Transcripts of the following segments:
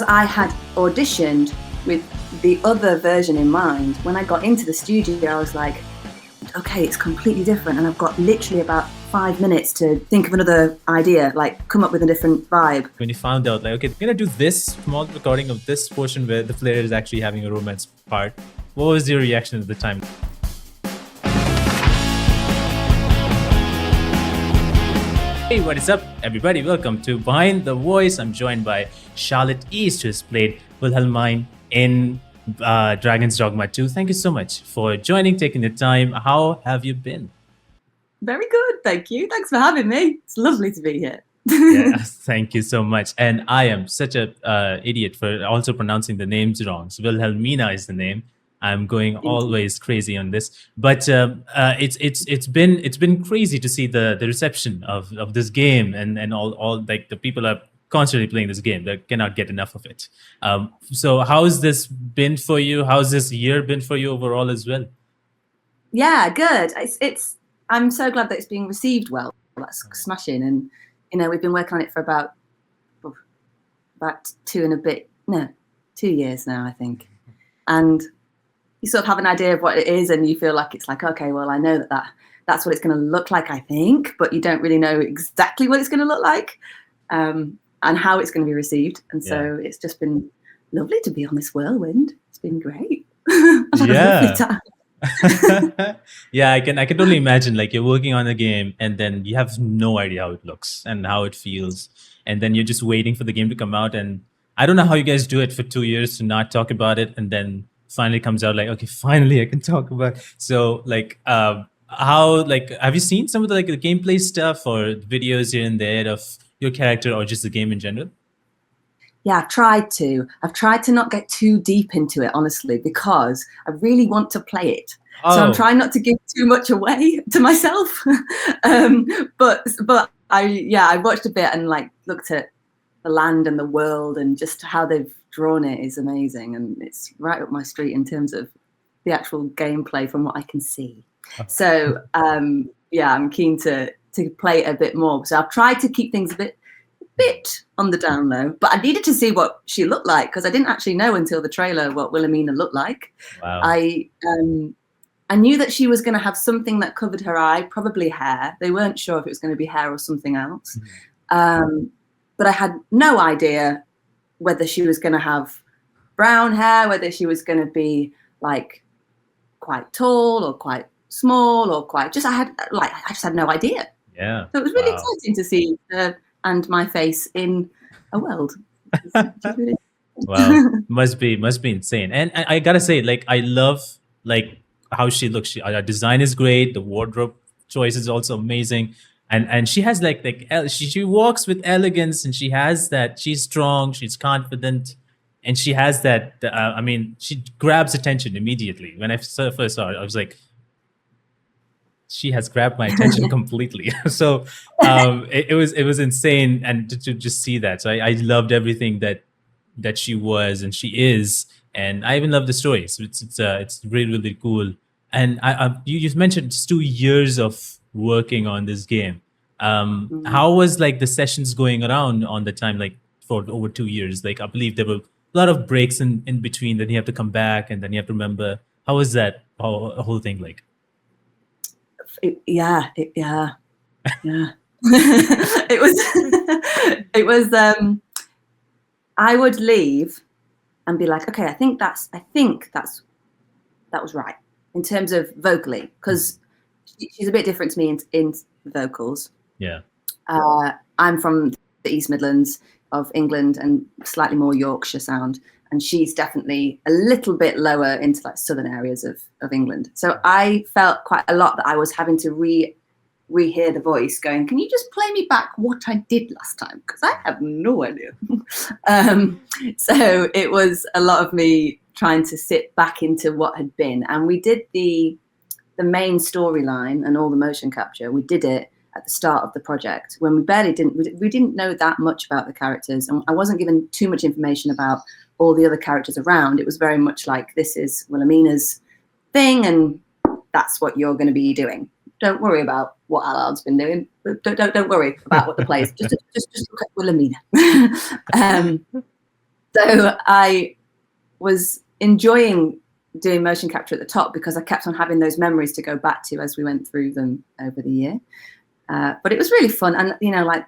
I had auditioned with the other version in mind, when I got into the studio, I was like, okay, it's completely different. And I've got literally about 5 minutes to think of another idea, like come up with a different vibe. When you found out, like, okay, we're gonna do this small recording of this portion where the player is actually having a romance part, what was your reaction at the time? Hey, what is up, everybody? Welcome to Behind the Voice. I'm joined by Charlotte East, who has played Wilhelmina in Dragon's Dogma 2. Thank you so much for joining, taking the time. How have you been? Very good, thank you. Thanks for having me. It's lovely to be here. Yeah, thank you so much. And I am such a idiot for also pronouncing the names wrong. So Wilhelmina is the name. I'm going always crazy on this, but it's been crazy to see the reception of this game and all like the people are constantly playing this game. They cannot get enough of it. So how's this been for you? How's this year been for you overall as well? Yeah, good. I'm so glad that it's being received well. That's smashing. And we've been working on it for about 2 years now, I think. And you sort of have an idea of what it is, and you feel like it's like, okay, well, I know that's what it's going to look like, I think, but you don't really know exactly what it's going to look like and how it's going to be received. And so it's just been lovely to be on this whirlwind. It's been great. I've had a lovely time. Yeah, I can only imagine, like, you're working on a game and then you have no idea how it looks and how it feels, and then you're just waiting for the game to come out. And I don't know how you guys do it for 2 years to not talk about it, and then finally comes out like, okay, finally I can talk about it. So like how, like, have you seen some of the the gameplay stuff or videos here and there of your character or just the game in general? Yeah, I've tried to not get too deep into it, honestly, because I really want to play it. So I'm trying not to give too much away to myself. But I watched a bit and like looked at the land and the world, and just how they've drawn it is amazing, and it's right up my street in terms of the actual gameplay from what I can see. So I'm keen to play it a bit more. So I've tried to keep things a bit on the down low, but I needed to see what she looked like, because I didn't actually know until the trailer what Wilhelmina looked like. Wow. I knew that she was going to have something that covered her eye, probably hair. They weren't sure if it was going to be hair or something else. But I had no idea whether she was going to have brown hair, whether she was going to be like quite tall or quite small or quite I just had no idea. Yeah. So it was really exciting to see her and my face in a world. Wow, must be insane. And I gotta say, like, I love like how she looks. Her design is great. The wardrobe choice is also amazing. And she has she walks with elegance, and she has that, she's strong, she's confident, and she has that, I mean, she grabs attention immediately. When I first saw her, I was like, she has grabbed my attention completely. So it was insane, and to just see that. So I loved everything that she was and she is, and I even love the story. So it's really, really cool. And you just mentioned it's 2 years of working on this game. How was like the sessions going around on the time, like for over 2 years? Like, I believe there were a lot of breaks in between, then you have to come back and then you have to remember. How was that whole thing like? Yeah. It was I would leave and be like, okay, I think that was right in terms of vocally, because she's a bit different to me in vocals. Yeah. I'm from the East Midlands of England and slightly more Yorkshire sound, and she's definitely a little bit lower into like southern areas of England. So I felt quite a lot that I was having to rehear the voice, going, can you just play me back what I did last time? Because I have no idea. So it was a lot of me trying to sit back into what had been. And we did the main storyline and all the motion capture. We did it at the start of the project when we didn't know that much about the characters, and I wasn't given too much information about all the other characters around. It was very much like, this is Wilhelmina's thing, and that's what you're going to be doing. Don't worry about what Allard's been doing. Don't worry about what the players. Just look at Wilhelmina. So I was enjoying doing motion capture at the top because I kept on having those memories to go back to as we went through them over the year. But it was really fun, and like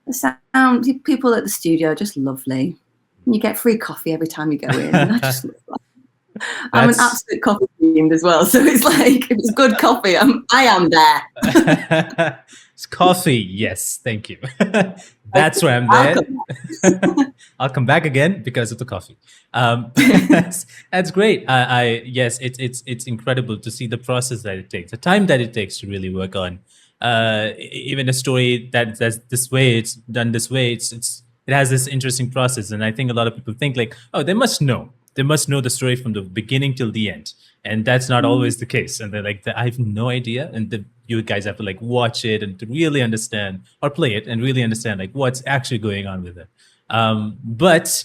the sound, people at the studio are just lovely. And you get free coffee every time you go in. And I just love that. I'm an absolute coffee fiend as well, so it's like if it's good coffee, I am there. It's coffee, yes, thank you. That's why I'm there. I'll come back again because of the coffee. That's great. Yes, it's incredible to see the process that it takes, the time that it takes to really work on even a story that's this way, it's done this way. It has this interesting process, and I think a lot of people think like, oh, they must know the story from the beginning till the end, and that's not always the case. And they're like, I have no idea, and you guys have to like watch it and to really understand, or play it and really understand like what's actually going on with it. But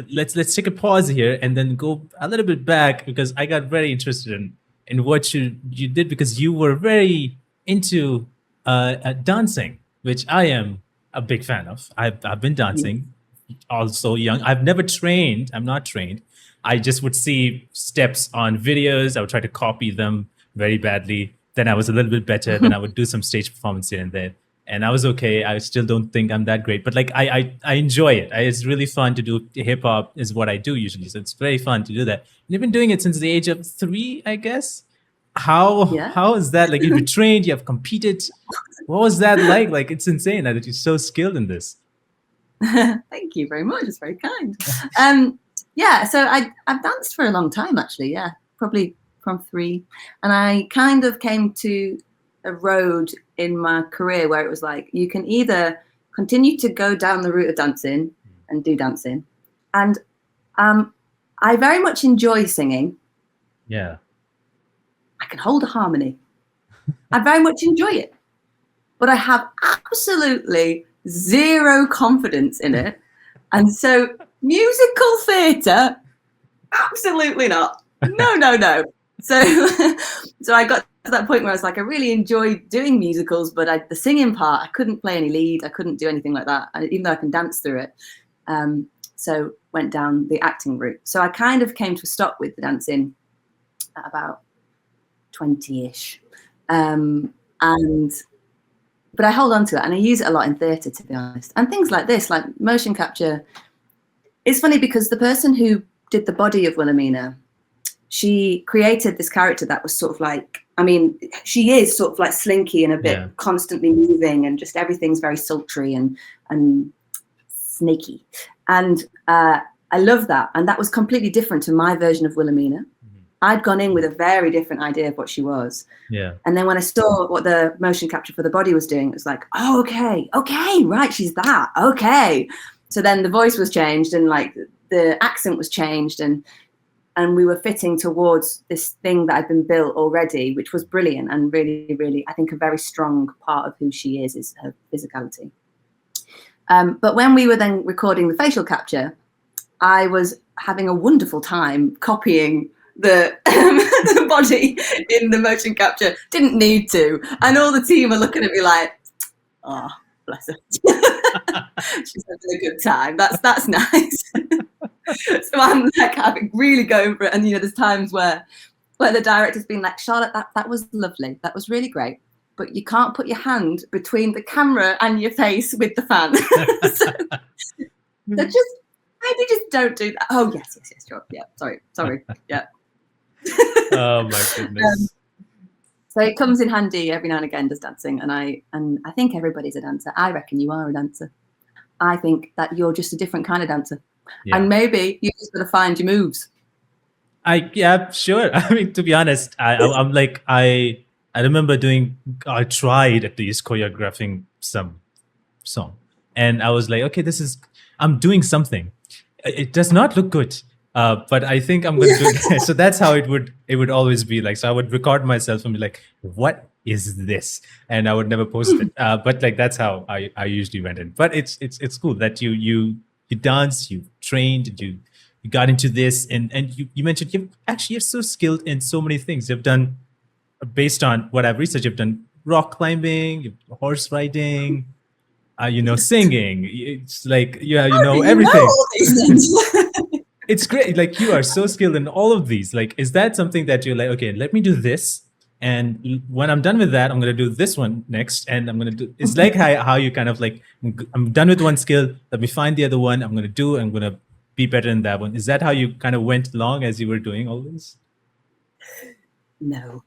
let's take a pause here and then go a little bit back, because I got very interested in what you did, because you were very into dancing, which I am a big fan of. I've been dancing also young. I've never trained. I'm not trained. I just would see steps on videos. I would try to copy them very badly. Then I was a little bit better. Then I would do some stage performance here and there, and I was okay. I still don't think I'm that great, but like I enjoy it. It's really fun to do. Hip hop is what I do usually, so it's very fun to do that. And you've been doing it since the age of 3, I guess. How is that? Like, you've trained, you have competed. What was that like? Like, it's insane that you're so skilled in this. Thank you very much. It's very kind. Yeah, so I've danced for a long time, actually. Yeah, probably from 3. And I kind of came to a road in my career where it was like, you can either continue to go down the route of dancing and do dancing. And I very much enjoy singing. Yeah. I can hold a harmony. I very much enjoy it. But I have absolutely zero confidence in it. And so musical theatre, absolutely not. No. So I got to that point where I was like, I really enjoyed doing musicals, but the singing part, I couldn't play any lead. I couldn't do anything like that, even though I can dance through it. So went down the acting route. So I kind of came to a stop with the dancing at about 20-ish. But I hold on to it, and I use it a lot in theatre, to be honest. And things like this, like motion capture. It's funny because the person who did the body of Wilhelmina, she created this character that was sort of like, I mean, she is sort of like slinky and a bit constantly moving, and just everything's very sultry and snaky. And I love that. And that was completely different to my version of Wilhelmina. I'd gone in with a very different idea of what she was. Yeah. And then when I saw what the motion capture for the body was doing, it was like, oh, okay, right, she's that. Okay. So then the voice was changed, and like the accent was changed, and we were fitting towards this thing that had been built already, which was brilliant, and really, really, I think a very strong part of who she is her physicality. But when we were then recording the facial capture, I was having a wonderful time copying the body in the motion capture. Didn't need to. And all the team are looking at me like, oh, bless her. She's having a good time. That's nice. So I'm like really going for it. And there's times where the director's been like, Charlotte, that was lovely. That was really great. But you can't put your hand between the camera and your face with the fan. so maybe just don't do that. Oh yes, sure. Yeah, sorry. Yeah. Oh my goodness. So it comes in handy every now and again, does dancing, and I think everybody's a dancer. I reckon you are a dancer. I think that you're just a different kind of dancer, and maybe you just got to find your moves. Yeah, sure. I mean, to be honest, I'm like I remember I tried at least choreographing some song, and I was like, okay, I'm doing something. It does not look good. But I think I'm going to do it. So that's how it would always be like. So I would record myself and be like, what is this? And I would never post it. But like, that's how I usually went in. But it's cool that you dance, you trained, you got into this, and you mentioned you're so skilled in so many things. You've done, based on what I've researched, you've done rock climbing, horse riding, singing. It's like, Know everything. all these things? It's great. Like, you are so skilled in all of these. Like, is that something that you're like, okay, let me do this, and when I'm done with that, I'm gonna do this one next, and I'm gonna do. It's like how you kind of like, I'm done with one skill. Let me find the other one. I'm gonna be better in that one. Is that how you kind of went along as you were doing all this? No.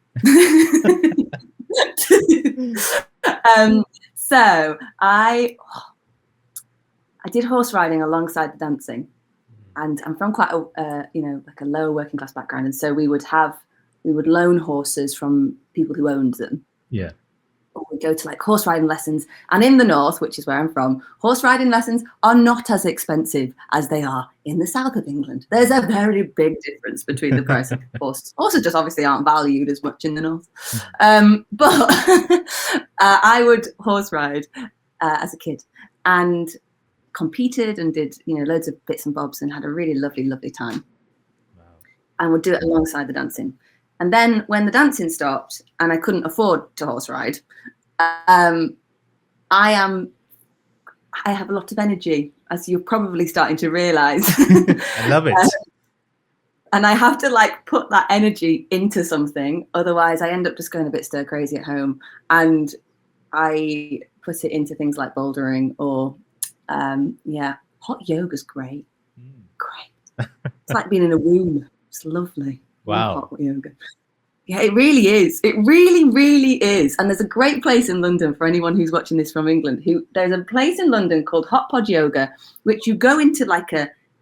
So I did horse riding alongside the dancing, and I'm from quite a like a lower working class background, and so we would loan horses from people who owned them. Yeah. Or we'd go to like horse riding lessons, and in the north, which is where I'm from, horse riding lessons are not as expensive as they are in the south of England. There's a very big difference between the price of horses. Horses just obviously aren't valued as much in the north. But I would horse ride as a kid, and competed and did loads of bits and bobs, and had a really lovely time. Wow. And would do it alongside the dancing. And then when the dancing stopped and I couldn't afford to horse ride, I have a lot of energy, as you're probably starting to realize. I love it. And I have to like put that energy into something, otherwise I end up just going a bit stir crazy at home. And I put it into things like bouldering or hot yoga's great. Great. It's like being in a womb. It's lovely. Wow. Hot yoga. Yeah, it really is. It really is. And there's a great place in London for anyone who's watching this from England. There's a place in London called Hot Pod Yoga, which you go into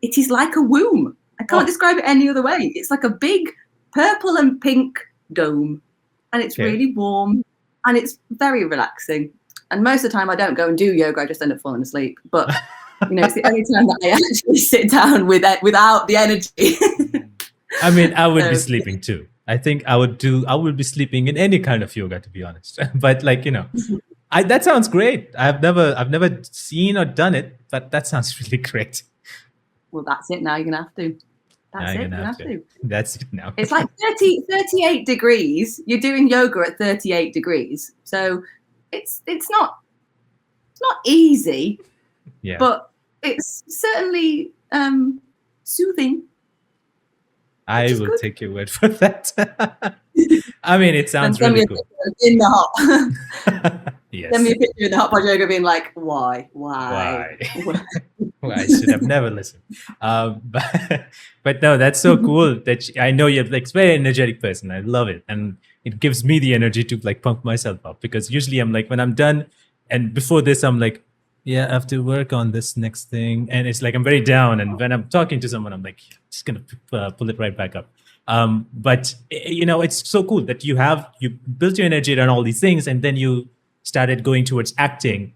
it is like a womb. I can't describe it any other way. It's like a big purple and pink dome, and it's really warm, and it's very relaxing. And most of the time I don't go and do yoga, I just end up falling asleep. But it's the only time that I actually sit down without the energy. I mean, I would be sleeping too. I think I would be sleeping in any kind of yoga, to be honest. But that sounds great. I've never seen or done it, but that sounds really great. Well, that's it. Now you're gonna have to. That's it. You're gonna have to. That's it now. It's like 38 degrees. You're doing yoga at 38 degrees, so it's not easy. Yeah. But it's certainly soothing. I will take your word for that. I mean, it sounds really cool. In the hot. Yes. Send me a picture in the hot pod yoga being like, why? Well, I should have never listened. But no, that's so cool that I know you're like a very energetic person. I love it. And it gives me the energy to like pump myself up, because usually I'm like, when I'm done and before this, I'm like, yeah, I have to work on this next thing. And it's like, I'm very down. And when I'm talking to someone, I'm like, just going to pull it right back up. But it's so cool that you built your energy around all these things, and then you started going towards acting.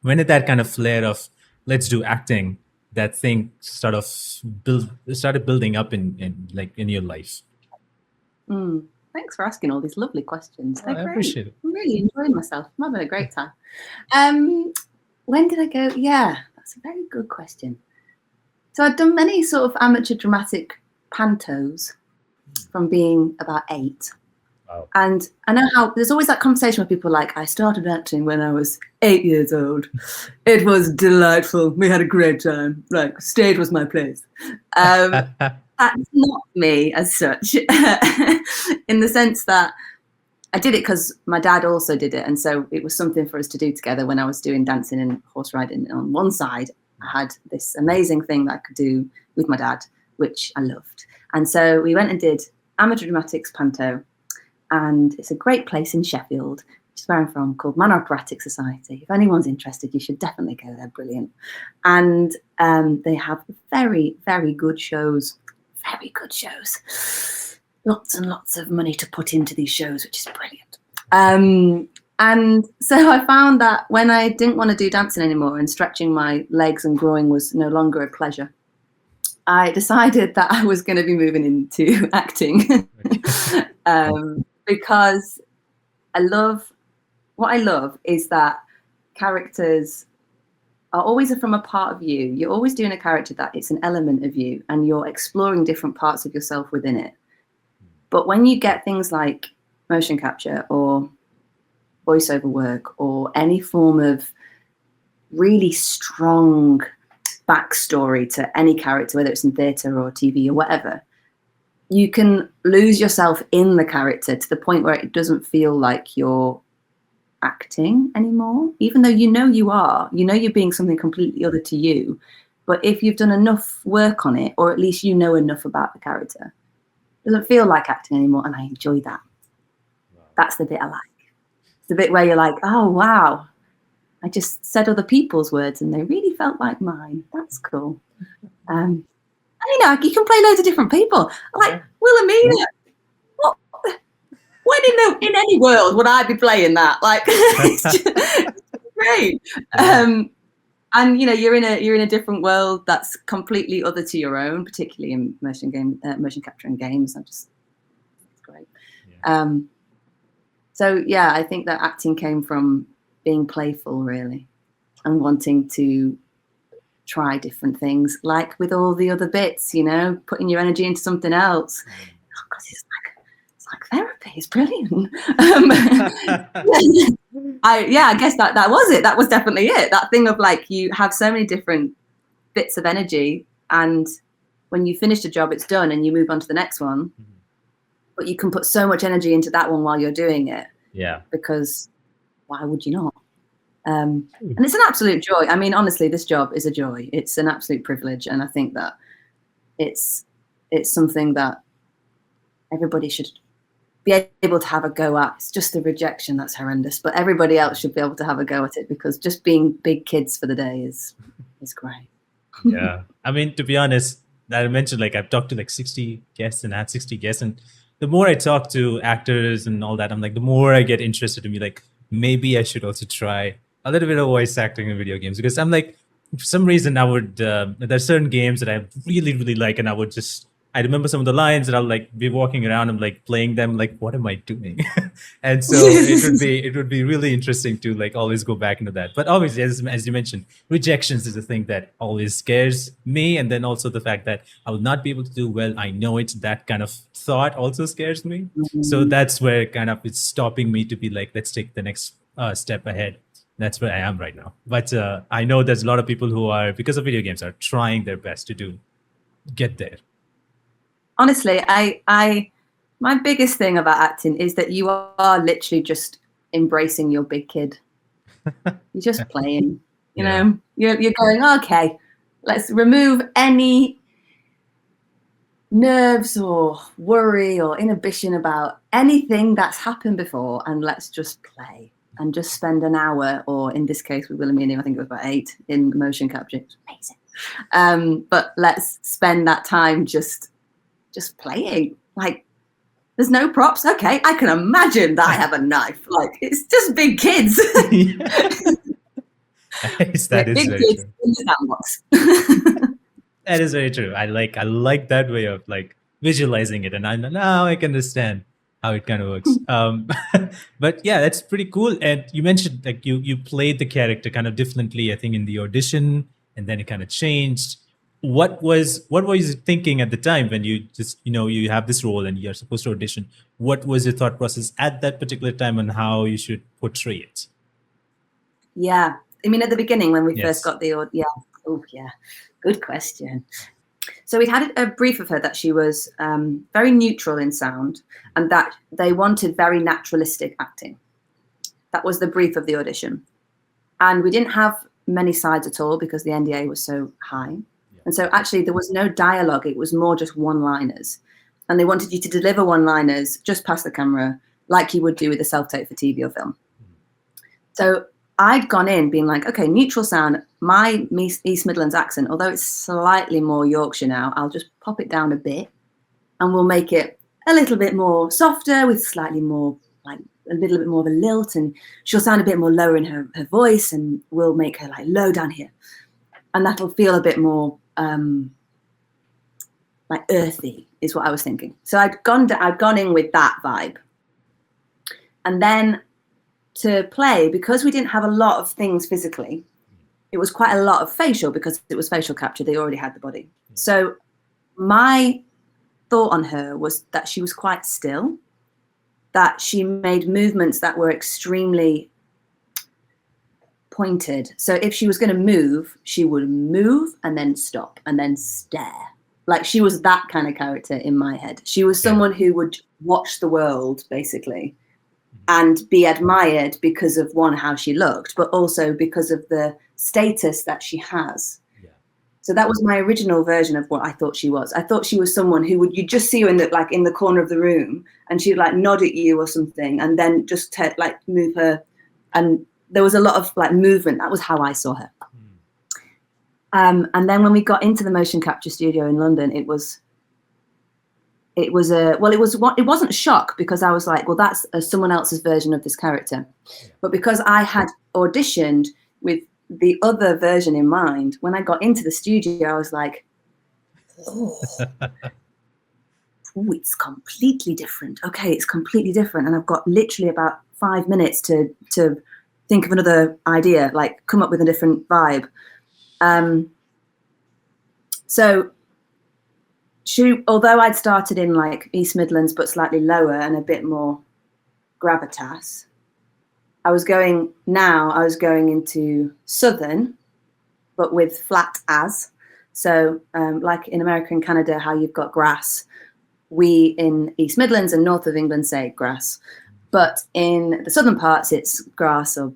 When did that kind of flare of let's do acting, that thing sort of started building up in your life? Thanks for asking all these lovely questions. I appreciate it. I'm really enjoying myself. I'm having a great time. When did I go? Yeah, that's a very good question. So I've done many sort of amateur dramatic pantos from being about 8. Wow. And I know how there's always that conversation where people are like, I started acting when I was 8 years old. It was delightful. We had a great time. Like, stage was my place. That's not me as such, in the sense that I did it because my dad also did it. And so it was something for us to do together. When I was doing dancing and horse riding on one side, I had this amazing thing that I could do with my dad, which I loved. And so we went and did amateur dramatics panto. And it's a great place in Sheffield, which is where I'm from, called Man Operatic Society. If anyone's interested, you should definitely go there. Brilliant. And they have very, very good shows. Very good shows. Lots and lots of money to put into these shows, which is brilliant. And so I found that when I didn't want to do dancing anymore and stretching my legs and groin was no longer a pleasure, I decided that I was going to be moving into acting. Because what I love is that characters are always from a part of you. You're always doing a character that it's an element of you, and you're exploring different parts of yourself within it. But when you get things like motion capture or voiceover work or any form of really strong backstory to any character, whether it's in theatre or TV or whatever, you can lose yourself in the character to the point where it doesn't feel like you're acting anymore, even though you are, you're being something completely other to you. But if you've done enough work on it, or at least you know enough about the character, it doesn't feel like acting anymore, and I enjoy that. Wow. That's the bit I like. It's the bit where you're like, oh wow, I just said other people's words and they really felt like mine. That's cool. And you can play loads of different people. Like Wilhelmina. When in any world would I be playing that? Like, it's great. And you're in a different world that's completely other to your own, particularly in motion capture and games. It's great. Yeah. So yeah, I think that acting came from being playful, really, and wanting to try different things, like with all the other bits, putting your energy into something else. Because it's like therapy. It's brilliant. I guess that was it. That was definitely it. That thing of like, you have so many different bits of energy, and when you finish the job, it's done and you move on to the next one. Mm-hmm. But you can put so much energy into that one while you're doing it. Yeah. Because why would you not? And it's an absolute joy. I mean, honestly, this job is a joy. It's an absolute privilege. And I think that it's something that everybody should be able to have a go at. It's just the rejection that's horrendous, but everybody else should be able to have a go at it, because just being big kids for the day is great. Yeah. I mean, to be honest, I mentioned, like, I've talked to like 60 guests and had 60 guests. And the more I talk to actors and all that, I'm like, the more I get interested to be like, maybe I should also try a little bit of voice acting in video games, because I'm like, for some reason I would, there's certain games that I really, really like. And I remember some of the lines and I'll like be walking around and like playing them, like, what am I doing? And so it would be really interesting to like always go back into that. But obviously, as you mentioned, rejections is a thing that always scares me. And then also the fact that I will not be able to do well, I know it, that kind of thought also scares me. Mm-hmm. So that's where kind of it's stopping me to be like, let's take the next step ahead. That's where I am right now. But I know there's a lot of people who are, because of video games, are trying their best to get there. Honestly, my biggest thing about acting is that you are literally just embracing your big kid. You're just playing, you know, you're going, okay, let's remove any nerves or worry or inhibition about anything that's happened before, and let's just play and just spend an hour, or in this case with Wilhelmina, I think it was about 8 in motion capture. It's amazing. But let's spend that time just playing. Like, there's no props. Okay, I can imagine that I have a knife. Like, it's just big kids. That is big very kids true. In the sandbox. That is very true. I like that way of like visualizing it, and now I can understand how it kind of works. But yeah, that's pretty cool. And you mentioned like you played the character kind of differently, I think, in the audition, and then it kind of changed. What was you thinking at the time when you just, you have this role and you're supposed to audition? What was your thought process at that particular time on how you should portray it? Yeah. I mean, at the beginning when we first got the, good question. So we'd had a brief of her that she was very neutral in sound, and that they wanted very naturalistic acting. That was the brief of the audition. And we didn't have many sides at all because the NDA was so high. And so actually there was no dialogue. It was more just one-liners. And they wanted you to deliver one-liners just past the camera like you would do with a self-tape for TV or film. So I'd gone in being like, okay, neutral sound, my East Midlands accent, although it's slightly more Yorkshire now, I'll just pop it down a bit and we'll make it a little bit more softer with slightly more, like a little bit more of a lilt, and she'll sound a bit more lower in her voice, and we'll make her like low down here. And that'll feel a bit more like earthy is what I was thinking. So I'd gone in with that vibe. And then to play, because we didn't have a lot of things physically, it was quite a lot of facial, because it was facial capture. They already had the body. So my thought on her was that she was quite still, that she made movements that were extremely pointed. So if she was going to move, she would move and then stop and then stare. Like she was that kind of character in my head. She was someone who would watch the world basically and be admired because of one, how she looked, but also because of the status that she has. Yeah. So that was my original version of what I thought she was. I thought she was someone who would, you just see her in the corner of the room and she'd like nod at you or something and then just like move her. And there was a lot of like movement. That was how I saw her. And then when we got into the motion capture studio in London, it wasn't a shock because I was like, well, that's someone else's version of this character. Yeah. But because I had auditioned with the other version in mind, when I got into the studio, I was like, oh, it's completely different. Okay, it's completely different. And I've got literally about 5 minutes to think of another idea, like come up with a different vibe. So although I'd started in like East Midlands, but slightly lower and a bit more gravitas, I was going into Southern, but with flat as. So like in America and Canada, how you've got grass, we in East Midlands and north of England say grass. But in the southern parts, it's grass or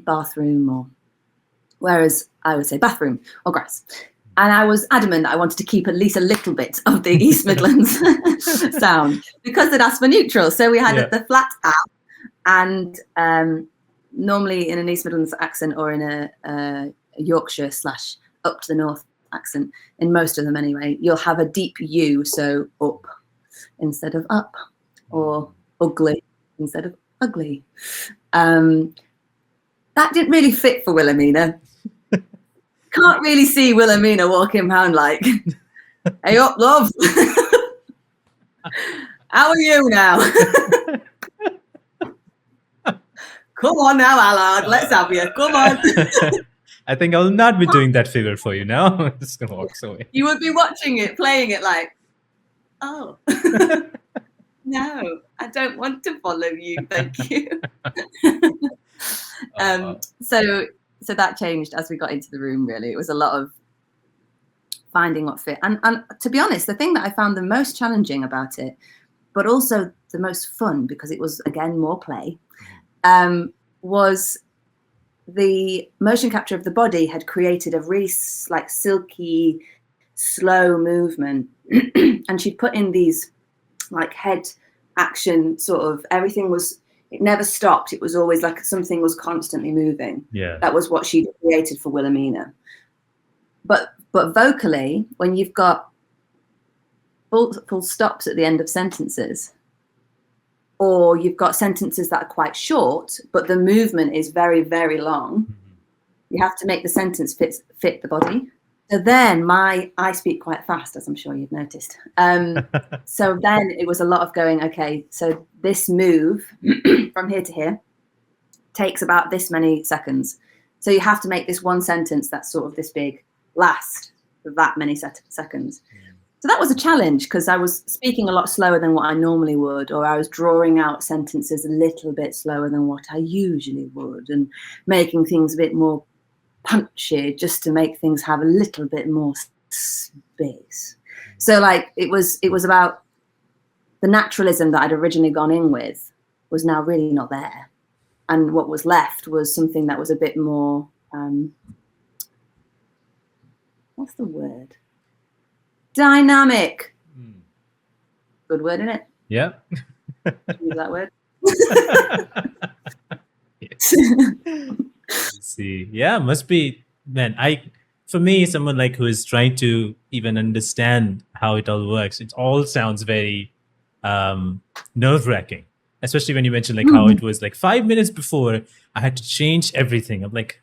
bathroom, or whereas I would say bathroom or grass. And I was adamant that I wanted to keep at least a little bit of the East Midlands sound because it asked for neutral. So we had the flat out, and normally in an East Midlands accent or in a Yorkshire / up to the north accent, in most of them anyway, you'll have a deep U, so up instead of up, or ugly instead of ugly. That didn't really fit for Wilhelmina. Can't really see Wilhelmina walking around like, hey up, love. How are you now? Come on now, Allard, let's have you. Come on. I think I'll not be doing that figure for you now. I'm just going to walk away. You would be watching it, playing it like, oh. No, I don't want to follow you, thank you. So that changed as we got into the room, really. It was a lot of finding what fit. And to be honest, the thing that I found the most challenging about it, but also the most fun, because it was, again, more play, was the motion capture of the body had created a really like silky, slow movement. And she'd put in these like head action sort of, everything was, it never stopped. It was always like something was constantly moving. Yeah. That was what she created for Wilhelmina. But vocally, when you've got full stops at the end of sentences, or you've got sentences that are quite short, but the movement is very, very long, you have to make the sentence fit the body. So then I speak quite fast, as I'm sure you've noticed. So then it was a lot of going, okay, so this move from here to here takes about this many seconds. So you have to make this one sentence that's sort of this big last that many seconds. So that was a challenge because I was speaking a lot slower than what I normally would, or I was drawing out sentences a little bit slower than what I usually would, and making things a bit more punchy just to make things have a little bit more space. So like it was about the naturalism that I'd originally gone in with was now really not there, and what was left was something that was a bit more what's the word, dynamic. Good word, isn't it? Yeah. Use that word. See, yeah, must be, man. For me, someone like who is trying to even understand how it all works, it all sounds very nerve-wracking, especially when you mentioned like how it was like 5 minutes before I had to change everything. I'm like,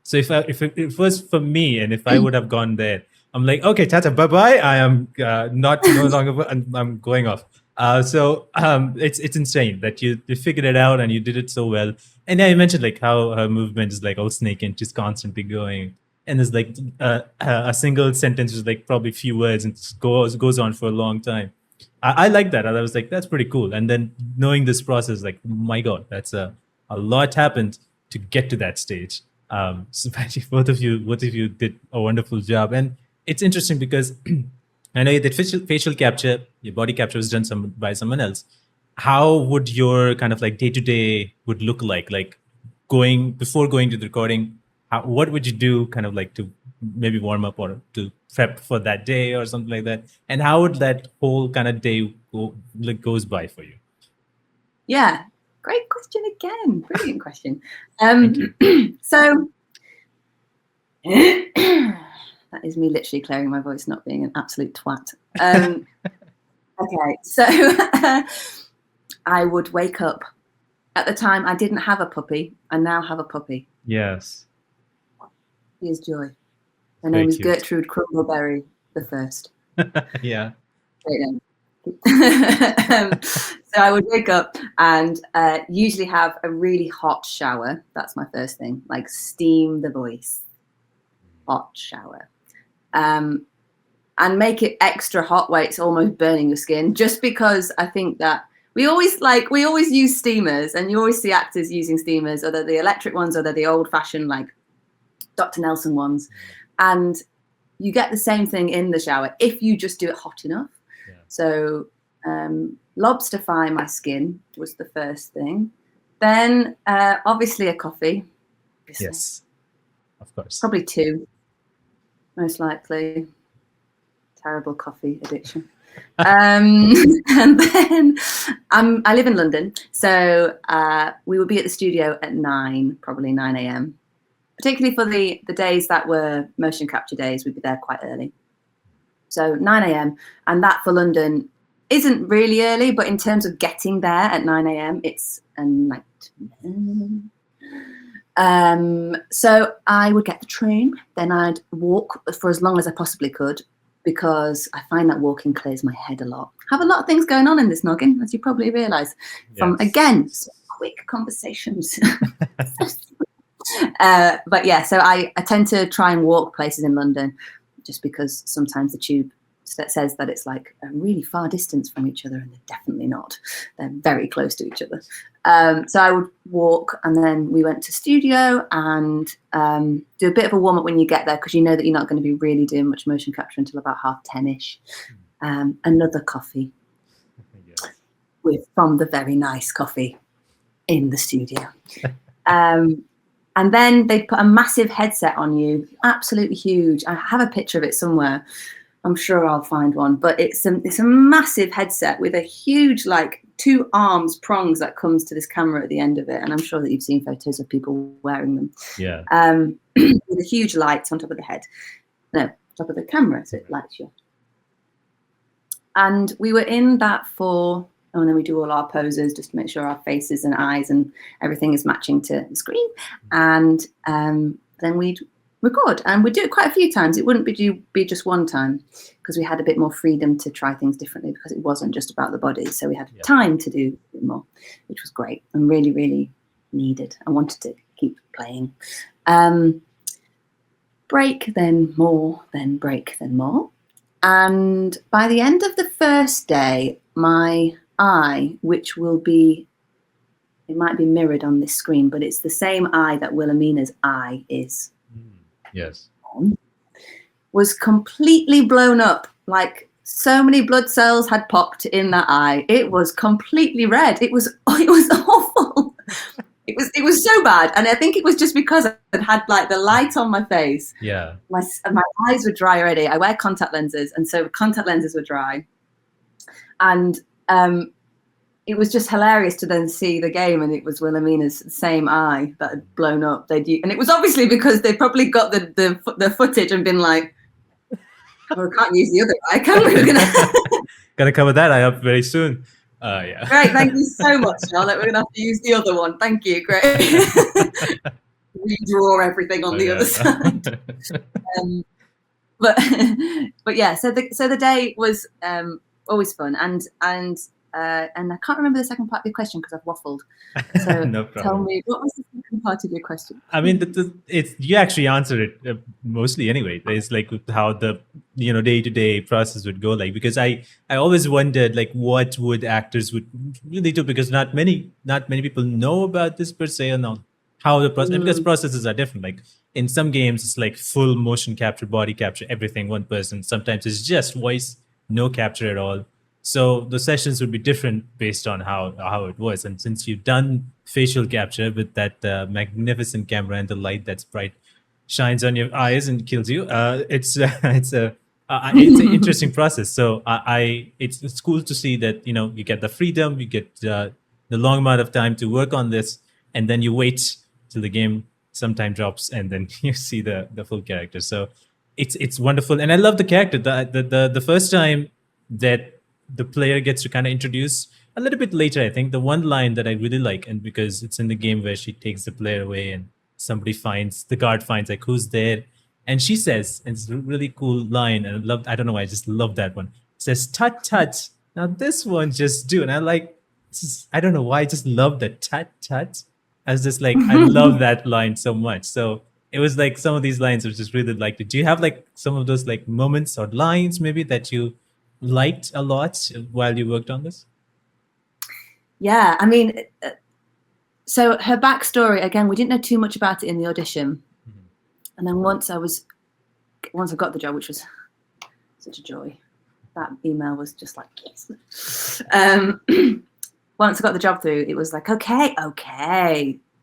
so if it was for me, and if I would have gone there, I'm like, okay, tata, bye-bye. I am no longer, I'm going off. So it's insane that you figured it out and you did it so well. And yeah, you mentioned like how her movement is like all snake and just constantly going. And there's like a single sentence is like probably few words and goes on for a long time. I like that. I was like, that's pretty cool. And then knowing this process, like, my God, that's a lot happened to get to that stage. So both of you did a wonderful job, and it's interesting because I know that facial capture, your body capture was done by someone else. How would your kind of like day to day would look like? Like before going to the recording, what would you do kind of like to maybe warm up or to prep for that day or something like that? And how would that whole kind of day goes by for you? Yeah, great question again. Brilliant question. Thank you. So that is me literally clearing my voice, not being an absolute twat. Okay, so I would wake up. At the time, I didn't have a puppy. I now have a puppy. Yes. She is Joy. Her name is Gertrude Crumbleberry the First. Yeah. So I would wake up and usually have a really hot shower. That's my first thing. Like steam the voice. Hot shower. And make it extra hot where it's almost burning your skin, just because I think that we always use steamers, and you always see actors using steamers, or they're the electric ones, or they're the old fashioned like Dr. Nelson ones. And you get the same thing in the shower if you just do it hot enough. Yeah. So lobsterify my skin was the first thing. Then obviously a coffee. Obviously. Yes, of course. Probably 2, most likely. Terrible coffee addiction. And then I live in London, so we would be at the studio at 9, probably 9 a.m. Particularly for the days that were motion capture days, we'd be there quite early. So 9 a.m. And that for London isn't really early, but in terms of getting there at 9 a.m., it's a nightmare. So I would get the train, then I'd walk for as long as I possibly could, because I find that walking clears my head a lot. I have a lot of things going on in this noggin, as you probably realise. Yes. From, again, quick conversations. But yeah, so I tend to try and walk places in London, just because sometimes the tube says that it's like a really far distance from each other, and they're definitely not. They're very close to each other. So I would walk, and then we went to studio and do a bit of a warm up when you get there, because you know that you're not going to be really doing much motion capture until about 10:30ish. Another coffee from the very nice coffee in the studio. And then they put a massive headset on you, absolutely huge. I have a picture of it somewhere. I'm sure I'll find one, but it's a massive headset with a huge, like 2 arms, prongs that comes to this camera at the end of it. And I'm sure that you've seen photos of people wearing them. Yeah. With a huge light on top of the head. No, top of the camera, so it lights you. And we were in that and then we do all our poses just to make sure our faces and eyes and everything is matching to the screen. And then we'd record, and we'd do it quite a few times. It wouldn't be just one time, because we had a bit more freedom to try things differently, because it wasn't just about the body. So we had time to do a bit more, which was great and really, really needed. I wanted to keep playing. Break, then more, then break, then more. And by the end of the first day, my eye, which it might be mirrored on this screen, but it's the same eye that Wilhelmina's eye is. Yes. Was completely blown up. Like, so many blood cells had popped in that eye. It was completely red. It was awful. It was so bad. And I think it was just because I had like the light on my face. Yeah. My eyes were dry already. I wear contact lenses, and so contact lenses were dry. And it was just hilarious to then see the game, and it was Wilhelmina's same eye that had blown up. And it was obviously because they probably got the footage and been like, well, we can't use the other eye, can we? We're gonna cover that eye up very soon. Yeah. Great, thank you so much, Charlotte. We're gonna have to use the other one. Thank you, great. Redraw everything on the other side. But yeah, so the day was always fun, and I can't remember the second part of your question because I've waffled. So no problem. Tell me, what was the second part of your question? I mean, you actually answered it mostly anyway. It's like how the day-to-day process would go like, because I always wondered like what would actors would really do, because not many people know about this per se, or not how the process, because processes are different. Like in some games, it's like full motion capture, body capture, everything, one person. Sometimes it's just voice, no capture at all. So the sessions would be different based on how it was. And since you've done facial capture with that magnificent camera and the light that's bright shines on your eyes and kills you, it's an interesting process. So it's cool to see that you get the freedom, you get the long amount of time to work on this, and then you wait till the game sometime drops, and then you see the full character. So it's wonderful, and I love the character. The first time that the player gets to kind of introduce a little bit later, I think the one line that I really like, and because it's in the game where she takes the player away and the guard finds like who's there, and she says, and it's a really cool line, and I don't know why, I just love that one. It says, "Tut tut, now this one just do," and I don't know why, I just love that "tut tut." I was just like, I love that line so much. So it was like some of these lines I just really liked it. Do you have like some of those like moments or lines maybe that you liked a lot while you worked on this? Yeah, I mean, so her backstory, again, we didn't know too much about it in the audition. And then once I got the job, which was such a joy, that email was just like, yes. Once I got the job through, it was like, okay,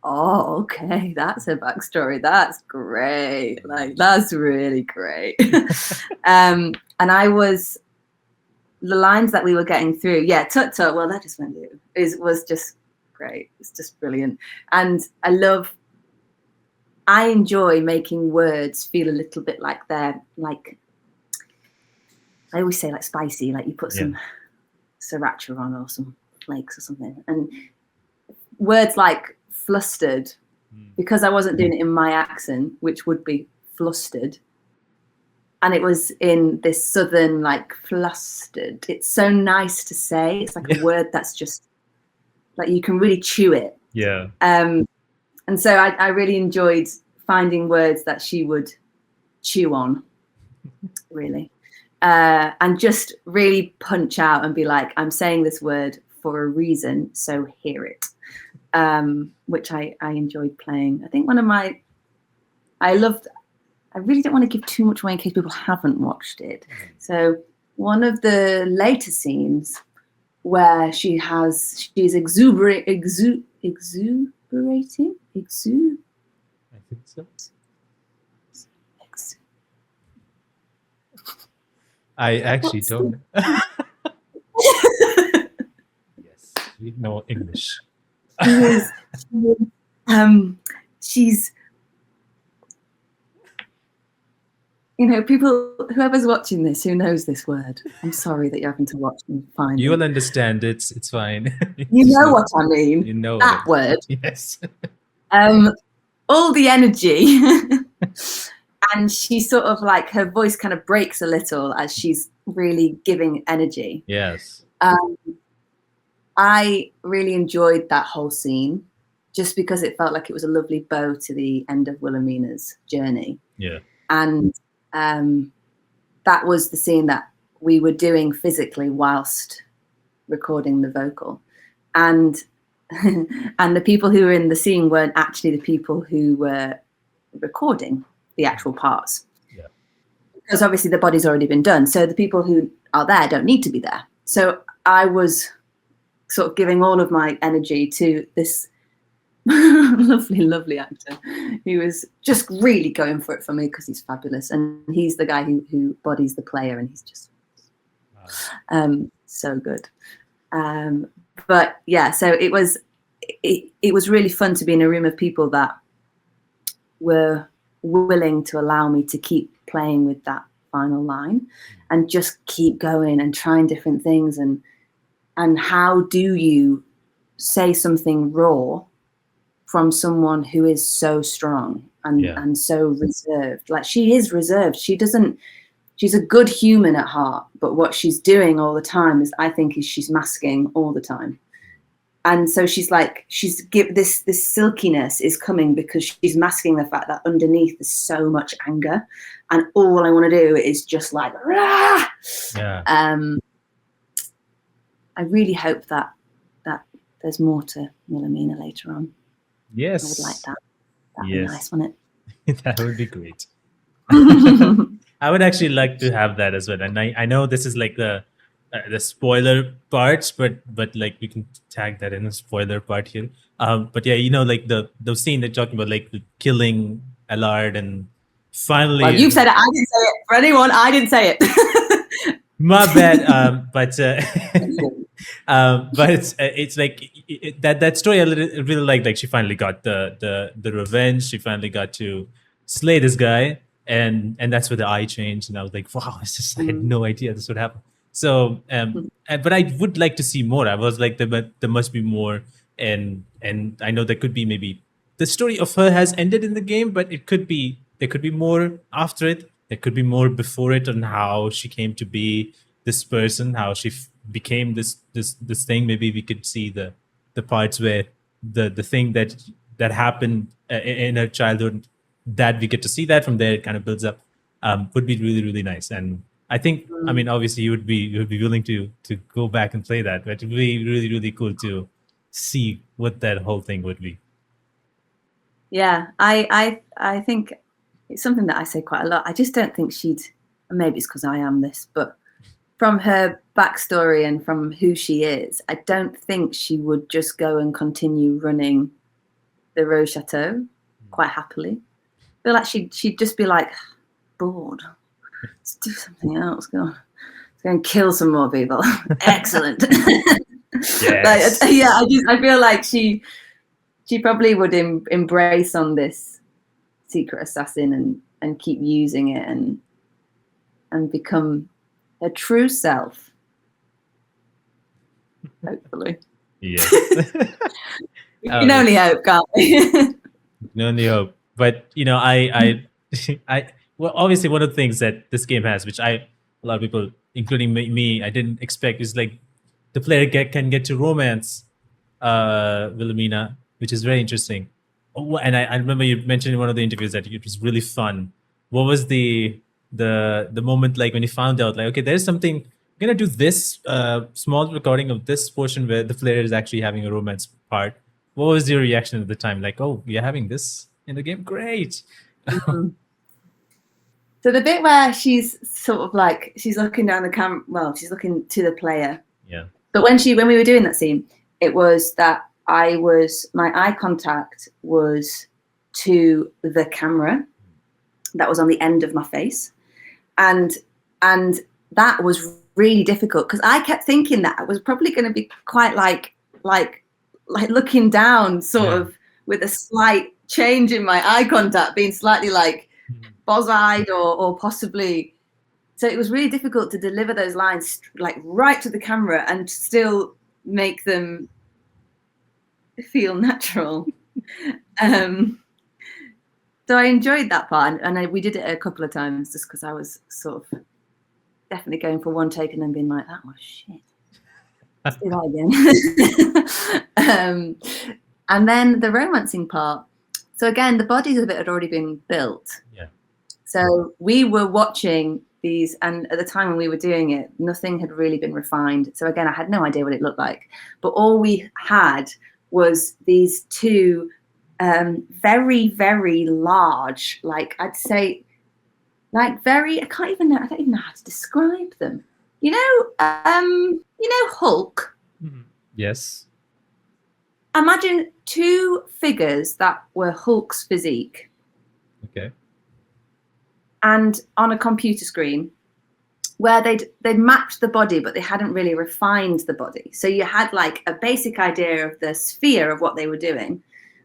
oh, okay, that's her backstory. That's great. Like, that's really great. And the lines that we were getting through, yeah, tut tut, well, that just went through. Was just great. It's just brilliant. And I enjoy making words feel a little bit like they're like, I always say like spicy, like you put some sriracha on or some flakes or something. And words like flustered, because I wasn't doing it in my accent, which would be flustered. And it was in this southern, like, flustered. It's so nice to say. It's like a word that's just, like, you can really chew it. Yeah. And so I really enjoyed finding words that she would chew on, really. And just really punch out and be like, I'm saying this word for a reason, so hear it. Which I enjoyed playing. I think I really don't want to give too much away in case people haven't watched it. So one of the later scenes where she's exuberating. I think so. I actually don't. Yes, we know English. She's, people, whoever's watching this, who knows this word, I'm sorry that you're having to watch and find it. You will understand. It's fine. You know what I mean. You know that word. Yes. All the energy. And she sort of like, her voice kind of breaks a little as she's really giving energy. Yes. I really enjoyed that whole scene just because it felt like it was a lovely bow to the end of Wilhelmina's journey. Yeah. And that was the scene that we were doing physically whilst recording the vocal. And and the people who were in the scene weren't actually the people who were recording the actual parts. Yeah. Because obviously the body's already been done. So the people who are there don't need to be there. So I was sort of giving all of my energy to this lovely actor who was just really going for it for me because he's fabulous. And he's the guy who bodies the player, and he's just so good. But yeah, so it was really fun to be in a room of people that were willing to allow me to keep playing with that final line and just keep going and trying different things. And how do you say something raw from someone who is so strong and so reserved? Like, she is reserved. She's a good human at heart, but what she's doing all the time is she's masking all the time. And so this silkiness is coming because she's masking the fact that underneath there's so much anger, and all I want to do is just like, rah! Yeah. I really hope that there's more to Wilhelmina later on. Yes. I would like that. That'd be nice, wouldn't That would be great. it? I would actually like to have that as well. And I know this is like the spoiler parts, but like we can tag that in a spoiler part here. But yeah, like the scene they're talking about, like the killing Allard and finally. Well, you've said it. I didn't say it. For anyone, I didn't say it. My bad. But it's like that story I really like. Like she finally got the revenge. She finally got to slay this guy, and that's where the eye changed. And I was like, wow, I had no idea this would happen. So, but I would like to see more. I was like, there must be more, and I know there could be maybe the story of her has ended in the game, but there could be more after it. There could be more before it on how she came to be this person, how she became this thing. Maybe we could see the parts where the thing that happened in her childhood, that we get to see that from there. It kind of builds up. Would be really, really nice. And I think, I mean, obviously you would be willing to go back and play that, but it would be really, really cool to see what that whole thing would be. Yeah, I think it's something that I say quite a lot. I just don't think maybe it's because I am this, but from her backstory and from who she is, I don't think she would just go and continue running the Rose Chateau quite happily. I feel like she'd just be like, bored. Let's do something else. Let's go and kill some more people. Excellent. Yes. I feel like she probably would embrace on this secret assassin and keep using it and become her true self. Hopefully. Yes. We can only hope, can't we? You can only hope. But I well, obviously one of the things that this game has, which a lot of people, including me, I didn't expect, is like the player can get to romance Wilhelmina, which is very interesting. Oh, and I remember you mentioned in one of the interviews that it was really fun. What was the moment like when you found out, like, okay, there's something, I'm gonna do this small recording of this portion where the player is actually having a romance part? What was your reaction at the time? Like, oh, you're having this in the game? Great. Mm-hmm. So the bit where she's sort of like, she's looking down the camera, well, she's looking to the player. Yeah. But when we were doing that scene, it was that my eye contact was to the camera that was on the end of my face. And that was really difficult because I kept thinking that I was probably going to be quite like looking down sort of with a slight change in my eye contact, being slightly like boss-eyed or possibly. So it was really difficult to deliver those lines like right to the camera and still make them feel natural. So I enjoyed that part, and we did it a couple of times just because I was sort of definitely going for one take and then being like, that was shit. Let's do that again. And then the romancing part. So again, the bodies of it had already been built. Yeah. So we were watching these, and at the time when we were doing it, nothing had really been refined. So again, I had no idea what it looked like. But all we had was these two very, very large, like I'd say, like I don't even know how to describe them. Hulk. Mm-hmm. Yes. Imagine two figures that were Hulk's physique. Okay. And on a computer screen where they'd mapped the body, but they hadn't really refined the body. So you had like a basic idea of the sphere of what they were doing,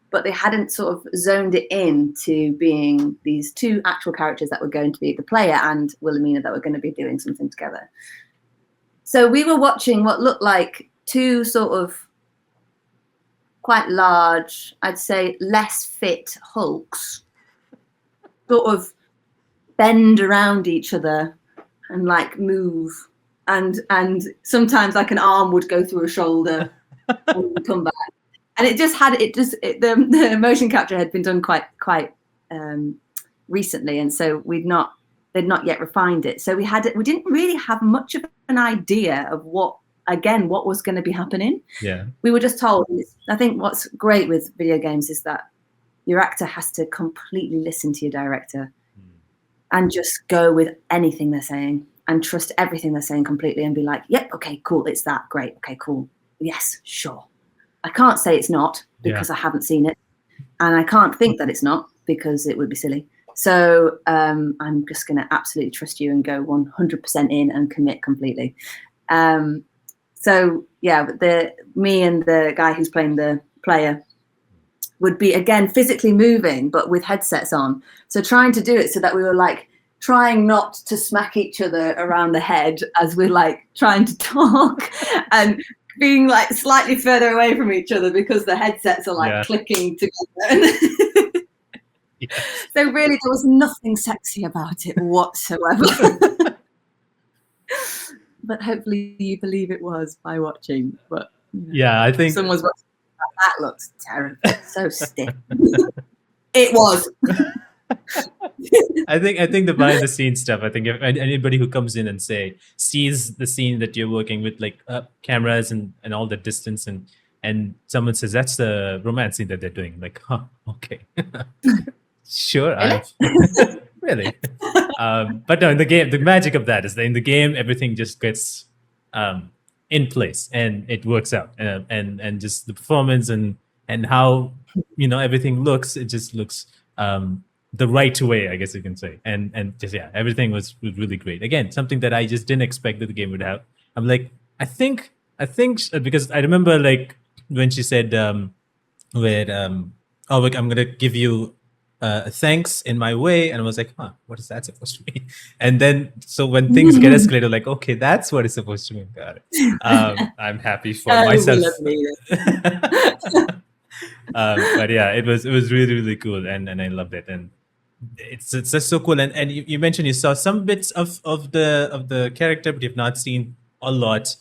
but they hadn't sort of zoned it in to being these two actual characters that were going to be the player and Wilhelmina that were going to be doing something together. So we were watching what looked like two sort of quite large, I'd say less fit Hulks, sort of bend around each other and like move, and sometimes like an arm would go through a shoulder and come back. And the motion capture had been done quite recently, and so they'd not yet refined it. So we didn't really have much of an idea of what was going to be happening. Yeah. We were just told. I think what's great with video games is that your actor has to completely listen to your director and just go with anything they're saying and trust everything they're saying completely and be like, yep, okay, cool, it's that, great, okay, cool, yes, sure. I can't say it's not because I haven't seen it, and I can't think that it's not because it would be silly. So I'm just going to absolutely trust you and go 100% in and commit completely. So yeah, me and the guy who's playing the player would be, again, physically moving, but with headsets on. So trying to do it so that we were like trying not to smack each other around the head as we're like trying to talk, and being like slightly further away from each other because the headsets are like clicking together. So really there was nothing sexy about it whatsoever. But hopefully you believe it was by watching. But I think someone's watching. That looks terrible. So stiff. It was. I think the behind the scenes stuff, I think if anybody who comes in and sees the scene that you're working with, like cameras and all the distance, and someone says that's the romance scene that they're doing, like, huh, okay. Sure. Really? Really. But no, in the game, the magic of that is that in the game, everything just gets in place and it works out, and just the performance and how everything looks, it just looks the right way, I guess you can say, and just everything was really great. Again, something that I just didn't expect that the game would have. I'm like, I think because I remember like when she said oh, look, I'm gonna give you thanks in my way, and I was like, huh, what is that supposed to mean? And then so when things get escalated, like, okay, that's what it's supposed to mean. Got it. I'm happy for myself. But yeah, it was really, really cool, and I loved it, and it's just so cool. And you mentioned you saw some bits of the character, but you've not seen a lot.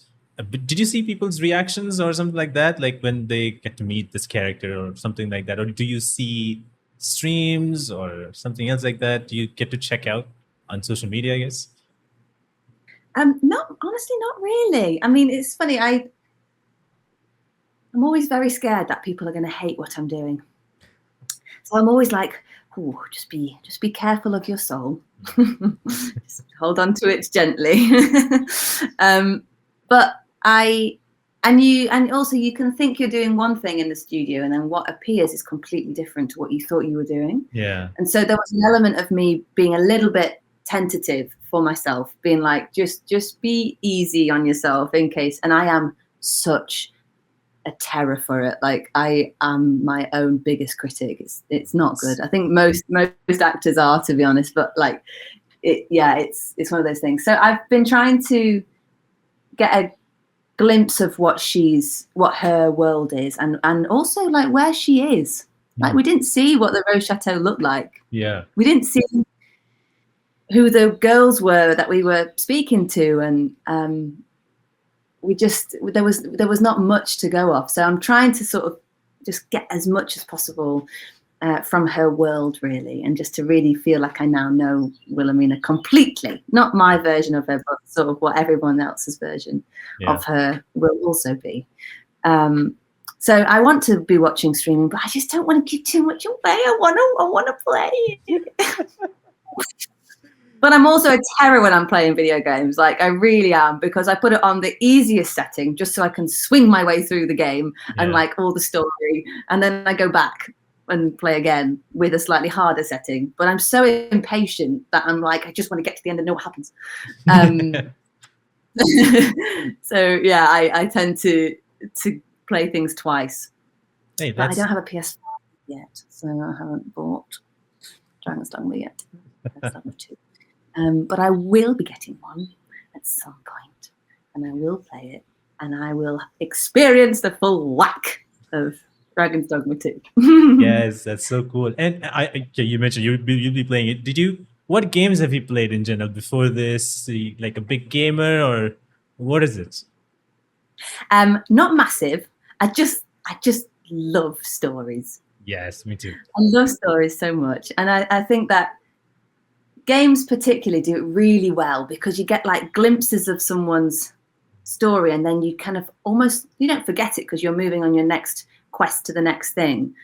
Did you see people's reactions or something like that, like when they get to meet this character or something like that, or do you see streams or something else like that? Do you get to check out on social media, I guess? No, honestly, not really. I mean, it's funny. I'm always very scared that people are going to hate what I'm doing. So I'm always like, oh, just be careful of your soul. Just hold on to it gently. But and also you can think you're doing one thing in the studio, and then what appears is completely different to what you thought you were doing. Yeah. And so there was an element of me being a little bit tentative for myself, being like, just be easy on yourself in case. And I am such a terror for it. Like, I am my own biggest critic. It's not good. I think most actors are, to be honest, but like it's one of those things. So I've been trying to get a glimpse of what her world is, and also like where she is. Like, we didn't see what the Rose Chateau looked like. Yeah. We didn't see who the girls were that we were speaking to, and there was not much to go off. So I'm trying to sort of just get as much as possible from her world, really, and just to really feel like I now know Wilhelmina completely. Not my version of her, but sort of what everyone else's version of her will also be. So I want to be watching streaming, but I just don't want to give too much away. I want to play. But I'm also a terror when I'm playing video games. Like, I really am, because I put it on the easiest setting just so I can swing my way through the game and like all the story, and then I go back and play again with a slightly harder setting. But I'm so impatient that I'm like, I just want to get to the end and know what happens. So yeah, I tend to play things twice. Hey, but I don't have a PS5 yet, so I haven't bought Dragon's Dogma yet. That's number 2. But I will be getting one at some point, and I will play it, and I will experience the full whack of Dragon's Dogma 2. Yes, that's so cool. And you mentioned you'll be playing it. What games have you played in general before this? Like a big gamer, or what is it? Not massive. I just love stories. Yes, me too. I love stories so much, and I think that games particularly do it really well, because you get like glimpses of someone's story, and then you kind of almost, you don't forget it because you're moving on your next quest to the next thing.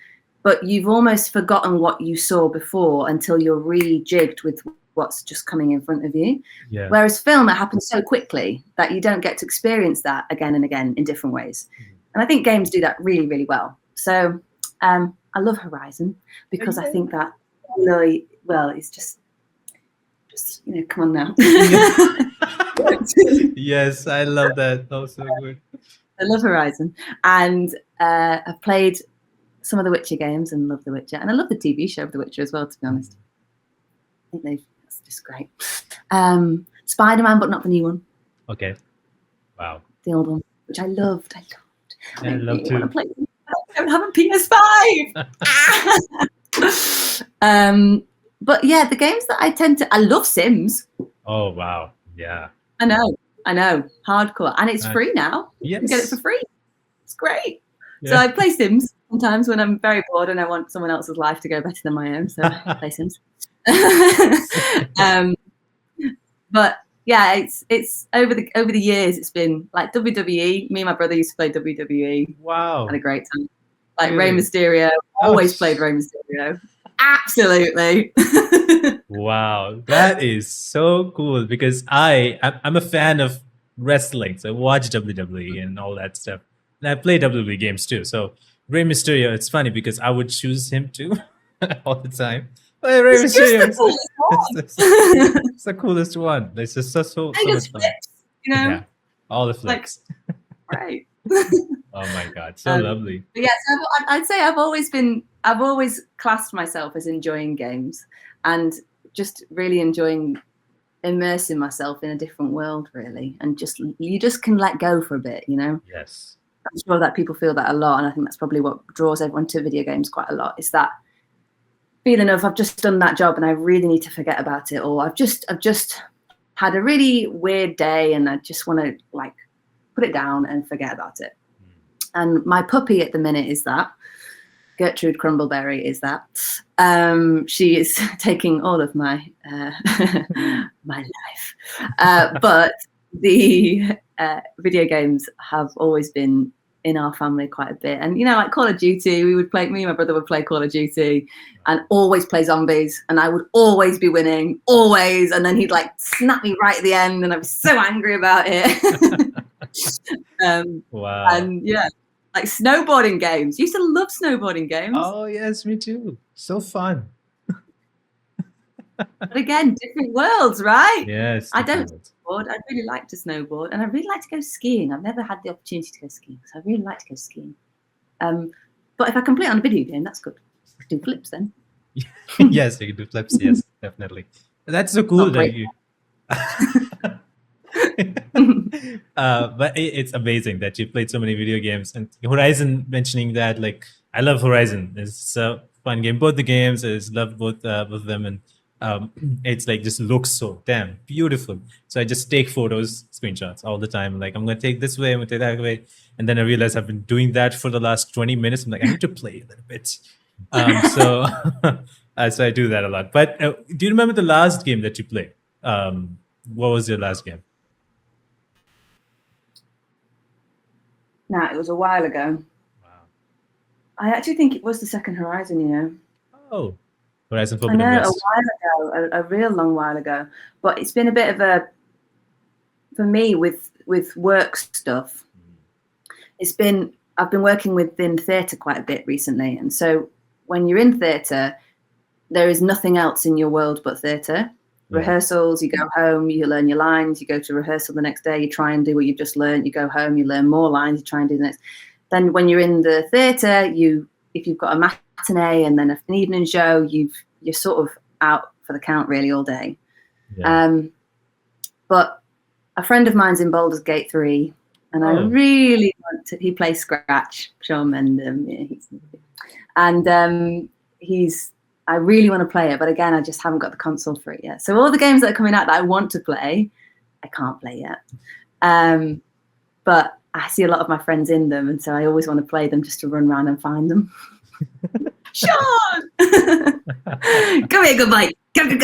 but you've almost forgotten what you saw before until you're rejigged with what's just coming in front of you. Yeah. Whereas film, it happens so quickly that you don't get to experience that again and again in different ways. And I think games do that really, really well. So I love Horizon because I think that really, well, it's just come on now. Yes, I love that. Oh, so good. I love Horizon, and I've played some of the Witcher games and love The Witcher, and I love the TV show of The Witcher as well. To be honest, I think that's just great. Spider-Man, but not the new one. Okay. Wow. The old one, which I loved. I love really too. want to play. I don't have a PS5. But yeah, the games that I love Sims. Oh wow. Yeah. I know, hardcore, and it's free now. Yes. You can get it for free. It's great. Yeah. So I play Sims sometimes when I'm very bored and I want someone else's life to go better than my own. So I play Sims. But yeah, it's over the years. It's been like WWE. Me and my brother used to play WWE. Wow. Had a great time. Like Rey Mysterio. Always played Rey Mysterio. Absolutely. Wow, that is so cool because I'm a fan of wrestling, so I watch WWE and all that stuff, and I play WWE games too. So Rey Mysterio, it's funny because I would choose him too all the time. But Rey Mysterio, it's the coolest one. It's just so much fun. Flips, you know, yeah, all the flips. Like, right. Oh my god, so lovely. But yeah, so I'd say I've always classed myself as enjoying games and just really enjoying immersing myself in a different world, really, and you just can let go for a bit, you know. Yes, I'm sure that people feel that a lot, and I think that's probably what draws everyone to video games quite a lot. Is that feeling of I've just done that job and I really need to forget about it, or I've just had a really weird day and I just want to like put it down and forget about it. And my puppy at the minute is that. Gertrude Crumbleberry is that. She is taking all of my my life. But the video games have always been in our family quite a bit. And, you know, like Call of Duty, me and my brother would play Call of Duty and always play zombies. And I would always be winning, always. And then he'd like snap me right at the end and I was so angry about it. Wow. And yeah. Like snowboarding games. Used to love snowboarding games. Oh yes, me too. So fun. But again, different worlds, right? Yes. I don't snowboard. I'd really like to snowboard, and I really like to go skiing. I've never had the opportunity to go skiing, so I really like to go skiing. But if I can play it on a video game, that's good. I can do flips then. Yes, you can do flips. Yes, definitely. That's so cool that you. But it's amazing that you played so many video games, and Horizon, mentioning that, like, I love Horizon. It's a fun game. Both the games, I love both of them, and it's like just looks so damn beautiful. So I just take photos, screenshots all the time. Like, I'm gonna take this way, I'm gonna take that way, and then I realize I've been doing that for the last 20 minutes. I'm like, I need to play a little bit. So I do that a lot. But do you remember the last game that you played? What was your last game? Nah, it was a while ago. Wow. I actually think it was the second Horizon, you know. Oh, Horizon I Forbidden know, West. a while ago, a real long while ago. But it's been a bit of a, for me, with work stuff, I've been working within theatre quite a bit recently. And so when you're in theatre, there is nothing else in your world but theatre. Yeah. Rehearsals, you go home, you learn your lines, you go to rehearsal the next day, you try and do what you've just learned, you go home, you learn more lines, you try and do the next. Then when you're in the theatre, if you've got a matinee and then an evening show, you're sort of out for the count really all day. Yeah. But a friend of mine's in Baldur's Gate 3, and I really want to. He plays Scratch, Sean Mendham. Yeah, I really want to play it, but again, I just haven't got the console for it yet. So all the games that are coming out that I want to play, I can't play yet. But I see a lot of my friends in them, and so I always want to play them just to run around and find them. Sean! Come here, good boy. Come.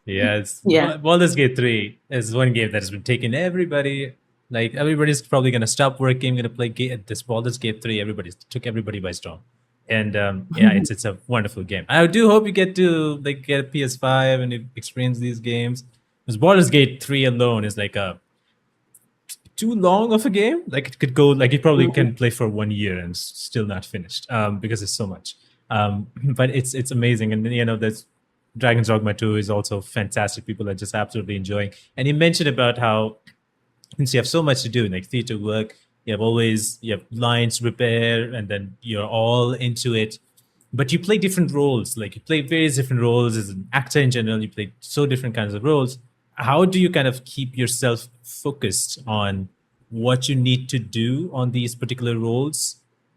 Yes. Yeah. Baldur's Gate 3 is one game that has been taking everybody Like everybody's probably gonna stop working, gonna play this Baldur's Gate 3. Everybody took everybody by storm, and yeah, it's a wonderful game. I do hope you get to like get a PS5 and experience these games. Because Baldur's Gate 3 alone is like a too long of a game. Like it could go like you probably can play for 1 year and still not finished because it's so much. But it's amazing, and you know there's Dragon's Dogma 2 is also fantastic. People are just absolutely enjoying. And you mentioned about how since you have so much to do, like theater work, you have lines to prepare, and then you're all into it. But you play different roles, like you play various different roles as an actor in general. You play so different kinds of roles. How do you kind of keep yourself focused on what you need to do on these particular roles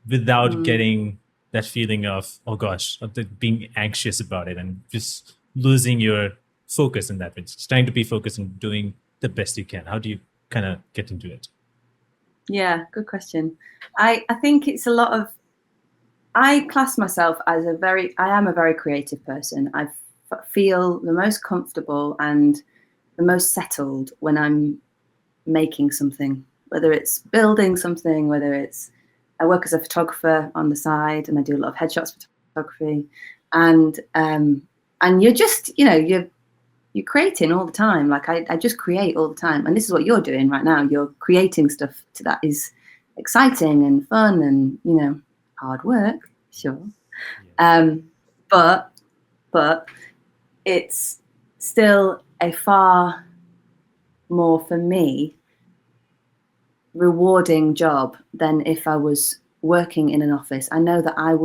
without getting that feeling of, oh gosh, of being anxious about it and just losing your focus in that? It's trying to be focused and doing the best you can. How do you kind of get into it? Yeah, good question. I think it's a lot of, I class myself as I am a very creative person. I feel the most comfortable and the most settled when I'm making something, whether it's building something, whether it's, I work as a photographer on the side and I do a lot of headshots photography, and you're just, you're creating all the time. Like I just create all the time, and this is what you're doing right now. You're creating stuff that is exciting and fun and hard work, sure. But it's still a far more, for me, rewarding job than if I was working in an office. I know that I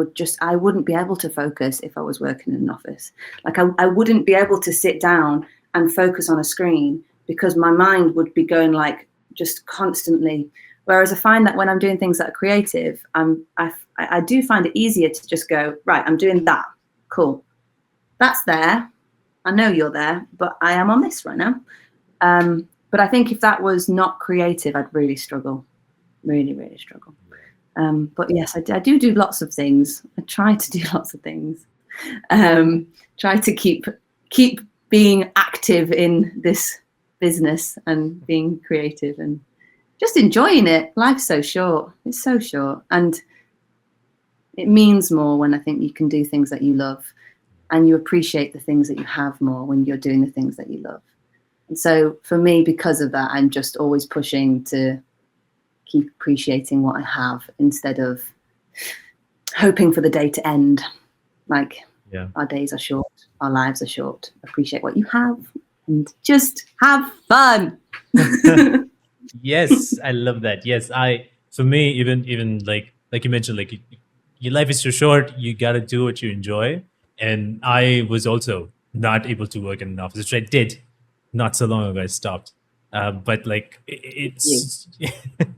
wouldn't be able to focus if I was working in an office. Like I wouldn't be able to sit down and focus on a screen because my mind would be going like just constantly. Whereas I find that when I'm doing things that are creative, I do find it easier to just go, right, I'm doing that. Cool. That's there. I know you're there, but I am on this right now. But I think if that was not creative, I'd really struggle. Really, really struggle. But yes, I do lots of things. I try to do lots of things. Try to keep being active in this business and being creative and just enjoying it. Life's so short. It's so short. And it means more when I think you can do things that you love, and you appreciate the things that you have more when you're doing the things that you love. And so for me, because of that, I'm just always pushing to keep appreciating what I have instead of hoping for the day to end. Like, our days are short, our lives are short. Appreciate what you have and just have fun. Yes, I love that. Yes, for me, even like you mentioned, like your life is too short. You gotta do what you enjoy. And I was also not able to work in an office, which I did not so long ago. I stopped. But like it's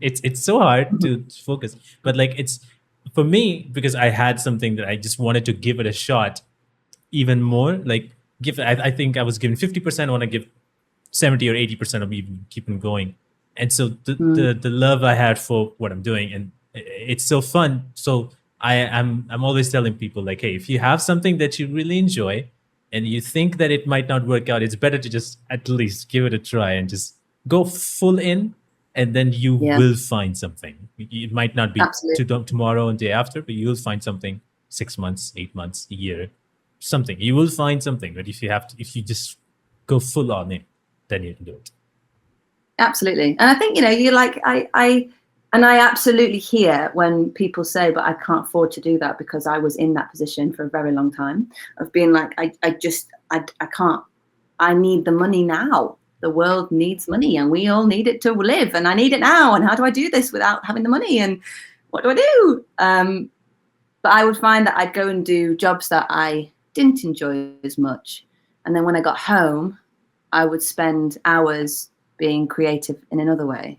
it's so hard to focus. But like it's for me, because I had something that I just wanted to give it a shot even more. Like I think I was given 50%. I want to give 70 or 80% of me keeping going. And so the love I had for what I'm doing, and it's so fun. So I'm always telling people like, hey, if you have something that you really enjoy and you think that it might not work out, it's better to just at least give it a try and just go full in, and then you will find something. It might not be tomorrow and day after, but you'll find something 6 months, 8 months, a year, something. You will find something. But if you just go full on in, then you can do it. Absolutely. And I think, you're like, I absolutely hear when people say, but I can't afford to do that, because I was in that position for a very long time of being like, I can't, I need the money now. The world needs money and we all need it to live, and I need it now. And how do I do this without having the money? And what do I do? But I would find that I'd go and do jobs that I didn't enjoy as much. And then when I got home, I would spend hours being creative in another way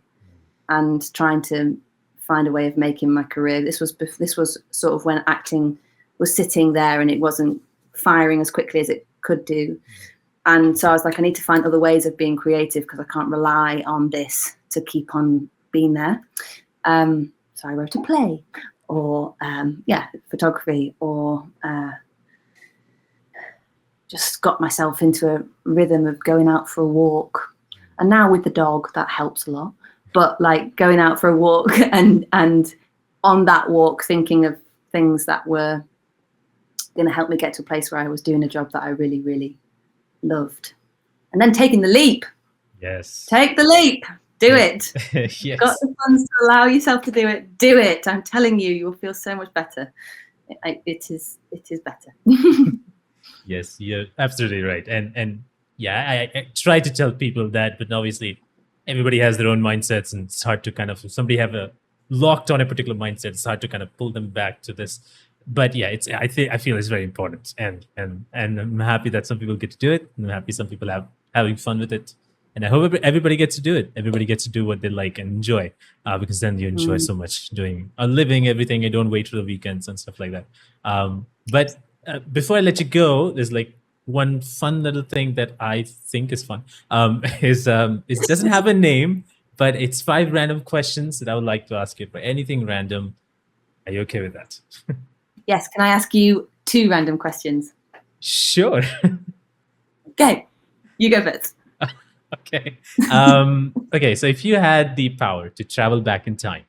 and trying to find a way of making my career. This was sort of when acting was sitting there and it wasn't firing as quickly as it could do. And so I was like, I need to find other ways of being creative because I can't rely on this to keep on being there. So I wrote a play or, photography, or just got myself into a rhythm of going out for a walk. And now with the dog, that helps a lot. but like going out for a walk and on that walk thinking of things that were going to help me get to a place where I was doing a job that I really, really loved. And then taking the leap. Yes. Take the leap. Do it. Yes. You've got the funds to allow yourself to do it. Do it. I'm telling you, you will feel so much better. It is better. Yes, you're absolutely right. And yeah, I try to tell people that, but obviously everybody has their own mindsets, and it's hard to kind of, if somebody have a locked on a particular mindset, it's hard to kind of pull them back to this. But yeah, I feel it's very important, and I'm happy that some people get to do it, and I'm happy some people having fun with it, and I hope everybody gets to do it. Everybody gets to do what they like and enjoy, because then you enjoy so much doing living everything. You don't wait for the weekends and stuff like that. But before I let you go, there's like one fun little thing that I think is fun. It doesn't have a name, but it's 5 random questions that I would like to ask you for anything random. Are you okay with that? Yes. Can I ask you 2 random questions? Sure. Okay. You go first. Okay. Okay. So if you had the power to travel back in time,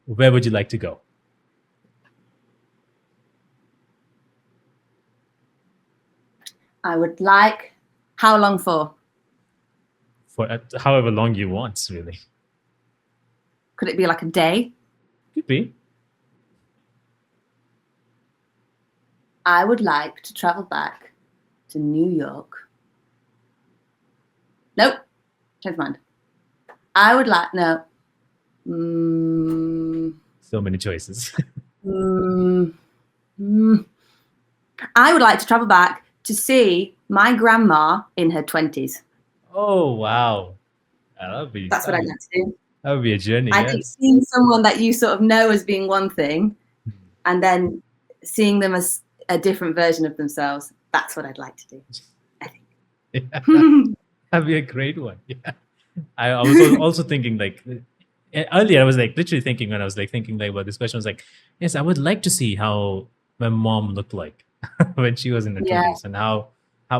where would you like to go? I would like. How long for? For however long you want, really. Could it be like a day? Could be. I would like to travel back to New York. Nope. Change my mind. I would like, no. So many choices. I would like to travel back to see my grandma in her 20s. Oh, wow. That's what I'd like to do. That would be a journey. I think seeing someone that you sort of know as being one thing and then seeing them as a different version of themselves, that's what I'd like to do, I think. Yeah, that'd be a great one. Yeah. I was also thinking like earlier, I was like literally thinking when I was like thinking like about this question, I was like, yes, I would like to see how my mom looked like when she was in her 20s and how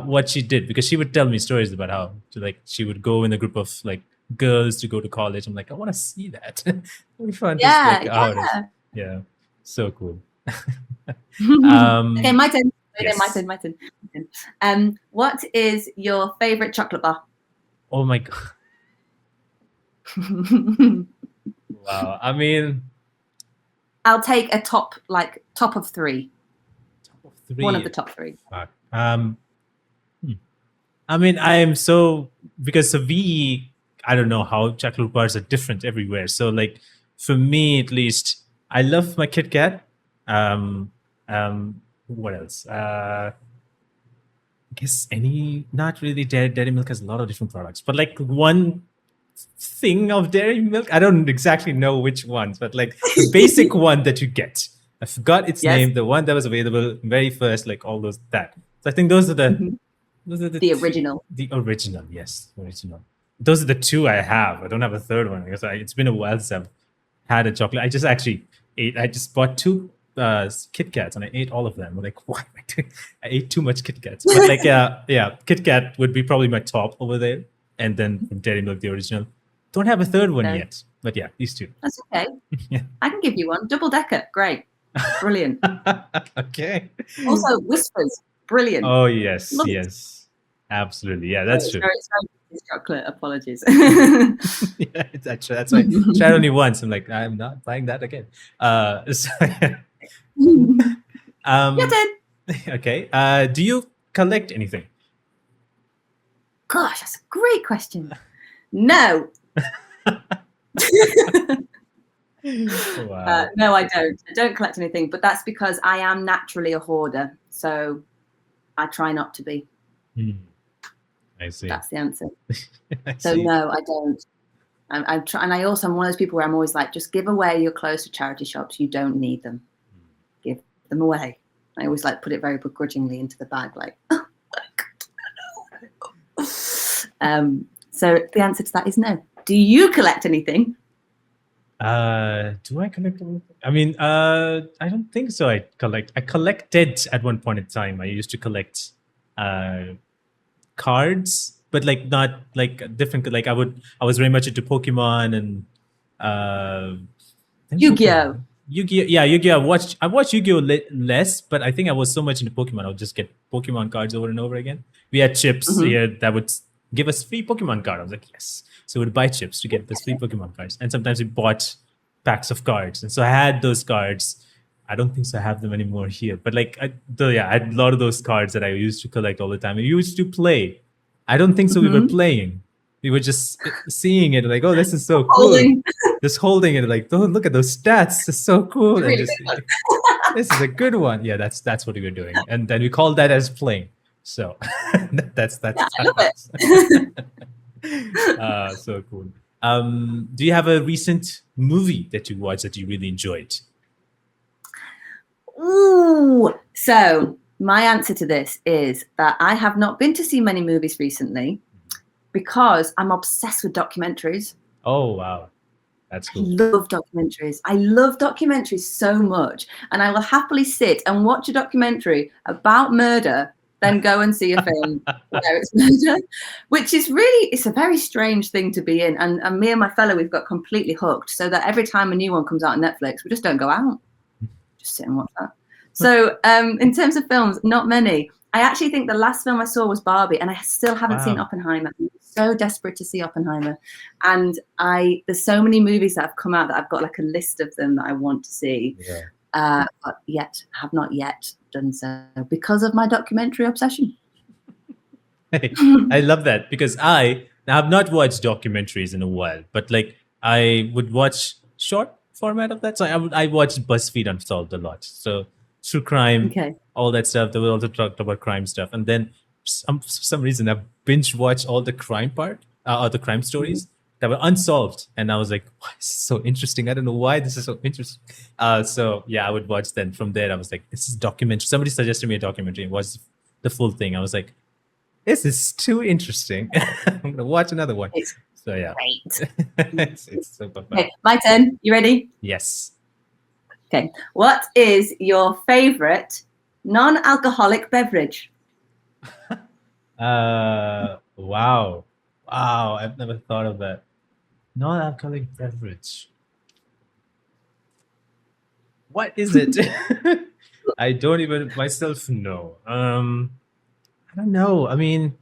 what she did, because she would tell me stories about how she would go in a group of like girls to go to college. I'm like, I want to see that. We found this like out. Yeah, so cool. Okay, my turn. Yes. My turn. What is your favorite chocolate bar? Oh my god. Wow. I mean, I'll take a top of 3. Top of 3. One of the top 3. I mean, I am so, because I don't know how chocolate bars are different everywhere. So like for me at least, I love my Kit Kat. What else? I guess not really. Dairy Milk has a lot of different products, but like one thing of Dairy Milk, I don't exactly know which ones, but like the basic one that you get. I forgot its name. The one that was available very first, like all those that. So I think those are the the original. The original, yes, original. Those are the 2 I have. I don't have a third one because it's been a while since I've had a chocolate. I just actually ate. I just bought 2 Kit Kats and I ate all of them. I'm like, what am I doing? I ate too much Kit Kats. But like, yeah, Kit Kat would be probably my top over there, and then from Dairy Milk, the original. Don't have a third one yet, but yeah, these 2. That's okay. Yeah. I can give you one. Double decker, great, brilliant. Okay. Also, Whispers, brilliant. Oh yes, yes, absolutely. Yeah, that's true. It's chocolate. Apologies. Yeah, that's why I tried only once. I'm like, I'm not buying that again. So, Your turn. Okay. Do you collect anything? Gosh, that's a great question. No. Wow. No, I don't. I don't collect anything, but that's because I am naturally a hoarder. So I try not to be. I see. That's the answer. So no, I don't. And I also am one of those people where I'm always like, just give away your clothes to charity shops. You don't need them. Give them away. I always like put it very begrudgingly into the bag, like. So the answer to that is no. Do you collect anything? Do I collect anything? I mean, I don't think so. I collected at one point in time. I used to collect cards but like not like different. Like I was very much into Pokemon and uh, I think Yu-Gi-Oh. Yu-Gi-Oh. Yeah, Yu-Gi-Oh. I watched Yu-Gi-Oh less, but I think I was so much into Pokemon, I would just get Pokemon cards over and over again. We had chips Mhm. here that would give us free Pokemon card. I was like, yes. So we would buy chips to get this free Pokemon cards, and sometimes we bought packs of cards, and so I had those cards. I don't think so. I have them anymore here, but like, I had a lot of those cards that I used to collect all the time. We used to play. I don't think so. We were Mhm. playing. We were just seeing it, like, oh, this is so cool. Holding. Just holding it, like, oh, look at those stats. It's so cool, and Really just big like, this is a good one. Yeah, that's what we were doing, and then we called that as playing. So that's Yeah, I how love it it. is. So cool. Do you have a recent movie that you watched that you really enjoyed? Ooh. So my answer to this is that I have not been to see many movies recently because I'm obsessed with documentaries. Oh wow, that's I cool. love documentaries. I love documentaries so much. And I will happily sit and watch a documentary about murder, then go and see a film where it's murder, which is really, it's a very strange thing to be in. And me and my fellow, we've got completely hooked so that every time a new one comes out on Netflix, we just don't go out. Just sit and watch that. So in terms of films, not many. I actually think the last film I saw was Barbie, and I still haven't seen Wow. Oppenheimer. I'm so desperate to see Oppenheimer, and there's so many movies that have come out that I've got like a list of them that I want to see, Yeah. but yet have not yet done so because of my documentary obsession. I love that because I have not watched documentaries in a while, but like I would watch short format of that. So I watched BuzzFeed Unsolved a lot. So true crime, Okay. all that stuff. They were also talked about crime stuff, and then for some reason I binge watched all the crime part or the crime stories that were unsolved, and I was like, "Why is this so interesting? I don't know why this is so interesting." So yeah, I would watch. Then from there, I was like, "This is documentary." Somebody suggested me a documentary and watched the full thing. I was like, this is too interesting. I'm gonna watch another one. It's So yeah, great. it's super fun. Okay, my turn. You ready? Yes. Okay. What is your favorite non-alcoholic beverage? Wow. Wow. I've never thought of that. Non-alcoholic beverage. What is it? I don't even myself know. I don't know. I mean,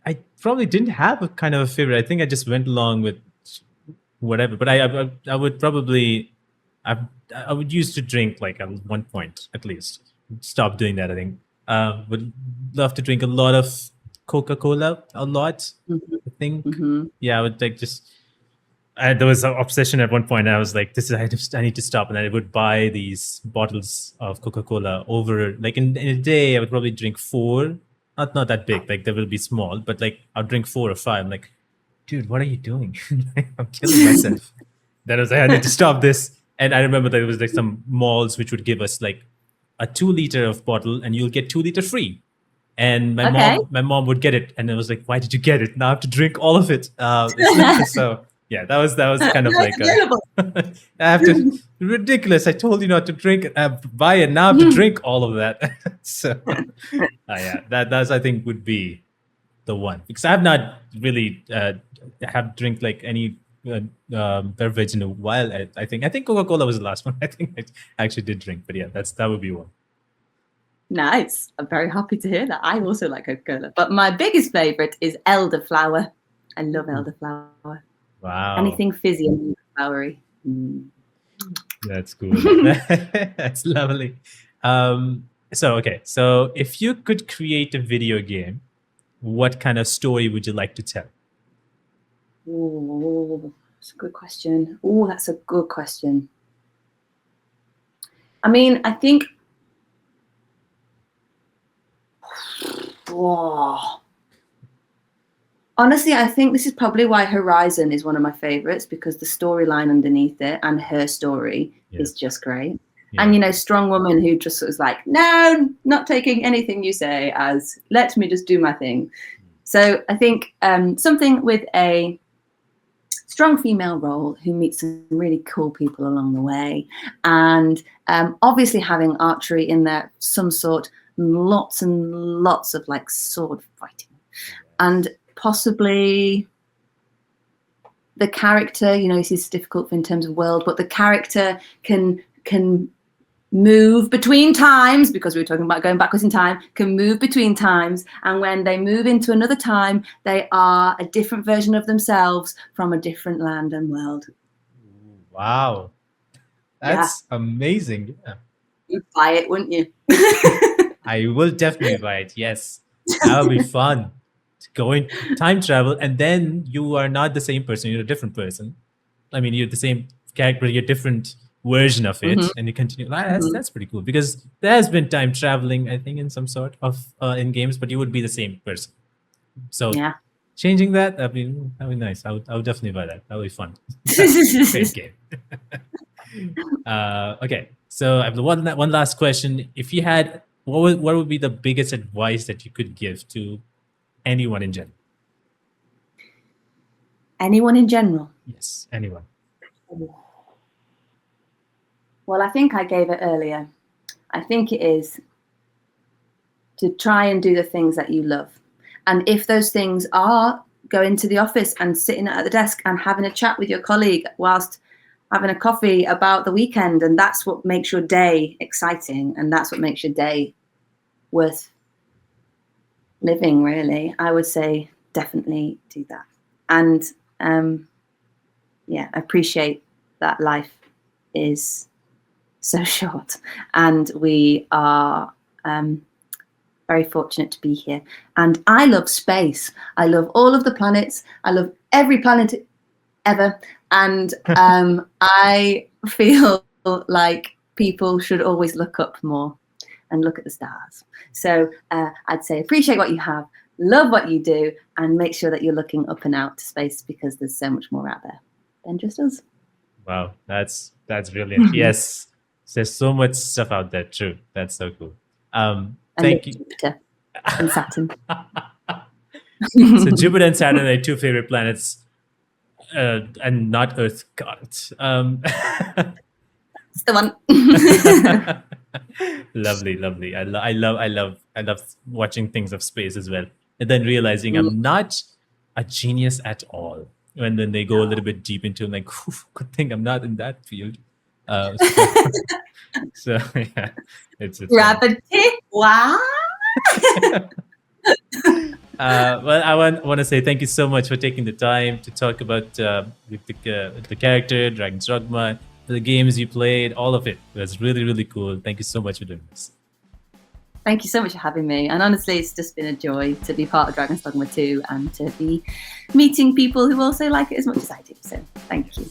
I probably didn't have a kind of a favorite. I think I just went along with whatever. But I would probably I would used to drink like at one point at least. Stop doing that. I think. Would love to drink a lot of Coca-Cola. A lot. Mhm. I think. Mhm. Yeah, I would like just. There was an obsession at one point. I was like, "This is I need to stop," and I would buy these bottles of Coca-Cola over like in a day. I would probably drink four, not that big. Like they will be small, but like I'll drink 4 or 5. I'm like, dude, what are you doing? I'm killing myself. Then I was like, I need to stop this. And I remember there was like some malls which would give us like a 2 liter of bottle and you'll get 2 liter free. And Okay. my mom would get it. And I was like, why did you get it? Now I have to drink all of it. So yeah, that was kind of No, like it's available. I have to ridiculous. I told you not to drink it, buy it. Now I have to drink all of that. So yeah, that's I think would be the one because I have not really have drink like any beverage in a while. I think Coca-Cola was the last one. I think I actually did drink, but yeah, that would be one. Nice. I'm very happy to hear that. I also like Coca-Cola, but my biggest favorite is elderflower. I love elderflower. Wow, Anything fizzy and flowery. that's cool. That's lovely. So okay, so if you could create a video game, what kind of story would you like to tell? Ooh, that's a good question. Oh, that's a good question. I mean, I think. Oh, honestly, I think this is probably why Horizon is one of my favorites because the storyline underneath it and her story is just great. Yeah. And, you know, strong woman who just was like, no, not taking anything you say as let me just do my thing. So I think something with a strong female role who meets some really cool people along the way. And obviously having archery in there, some sort, lots and lots of like sword fighting. and possibly the character, you know, this is difficult in terms of world, but the character can move between times, because we were talking about going backwards in time, can move between times, and when they move into another time, they are a different version of themselves from a different land and world. Wow, that's amazing. Yeah. You'd buy it, wouldn't you? I will definitely buy it. Yes, that would be fun. To go in time travel, and then you are not the same person. You're a different person. I mean, you're the same character. You're a different version of it, and you continue. That's pretty cool, because there has been time traveling, I think, in some sort of in games, but you would be the same person. So changing that, that'd be nice. I would definitely buy that. That would be fun. Great game. Okay, so I have one last question. If you had, what would be the biggest advice that you could give to anyone in general? Anyone in general? Yes, anyone. Well, I think I gave it earlier. I think it is to try and do the things that you love. And if those things are going to the office and sitting at the desk and having a chat with your colleague whilst having a coffee about the weekend, and that's what makes your day exciting, and that's what makes your day worth living, really, I would say definitely do that. And appreciate that life is so short, and we are very fortunate to be here. And I love space. I love all of the planets. I love every planet ever. And I feel like people should always look up more and look at the stars. So I'd say appreciate what you have, love what you do, and make sure that you're looking up and out to space, because there's so much more out there than just us. Wow, that's brilliant. Yes, there's so much stuff out there. True, that's so cool. Thank you. Jupiter and Saturn. So Jupiter and Saturn are two favorite planets, and not Earth. Got it. It's the one. Lovely. I love watching things of space as well, and then realizing I'm not a genius at all. And then they go a little bit deep into, like, good thing I'm not in that field. So yeah, it's gravity. Wow. Well, I want to say thank you so much for taking the time to talk about the character, Dragon's Dogma, the games you played, all of it. It was really, really cool. Thank you so much for doing this. Thank you so much for having me. And honestly, it's just been a joy to be part of Dragon's Dogma 2 and to be meeting people who also like it as much as I do. So thank you.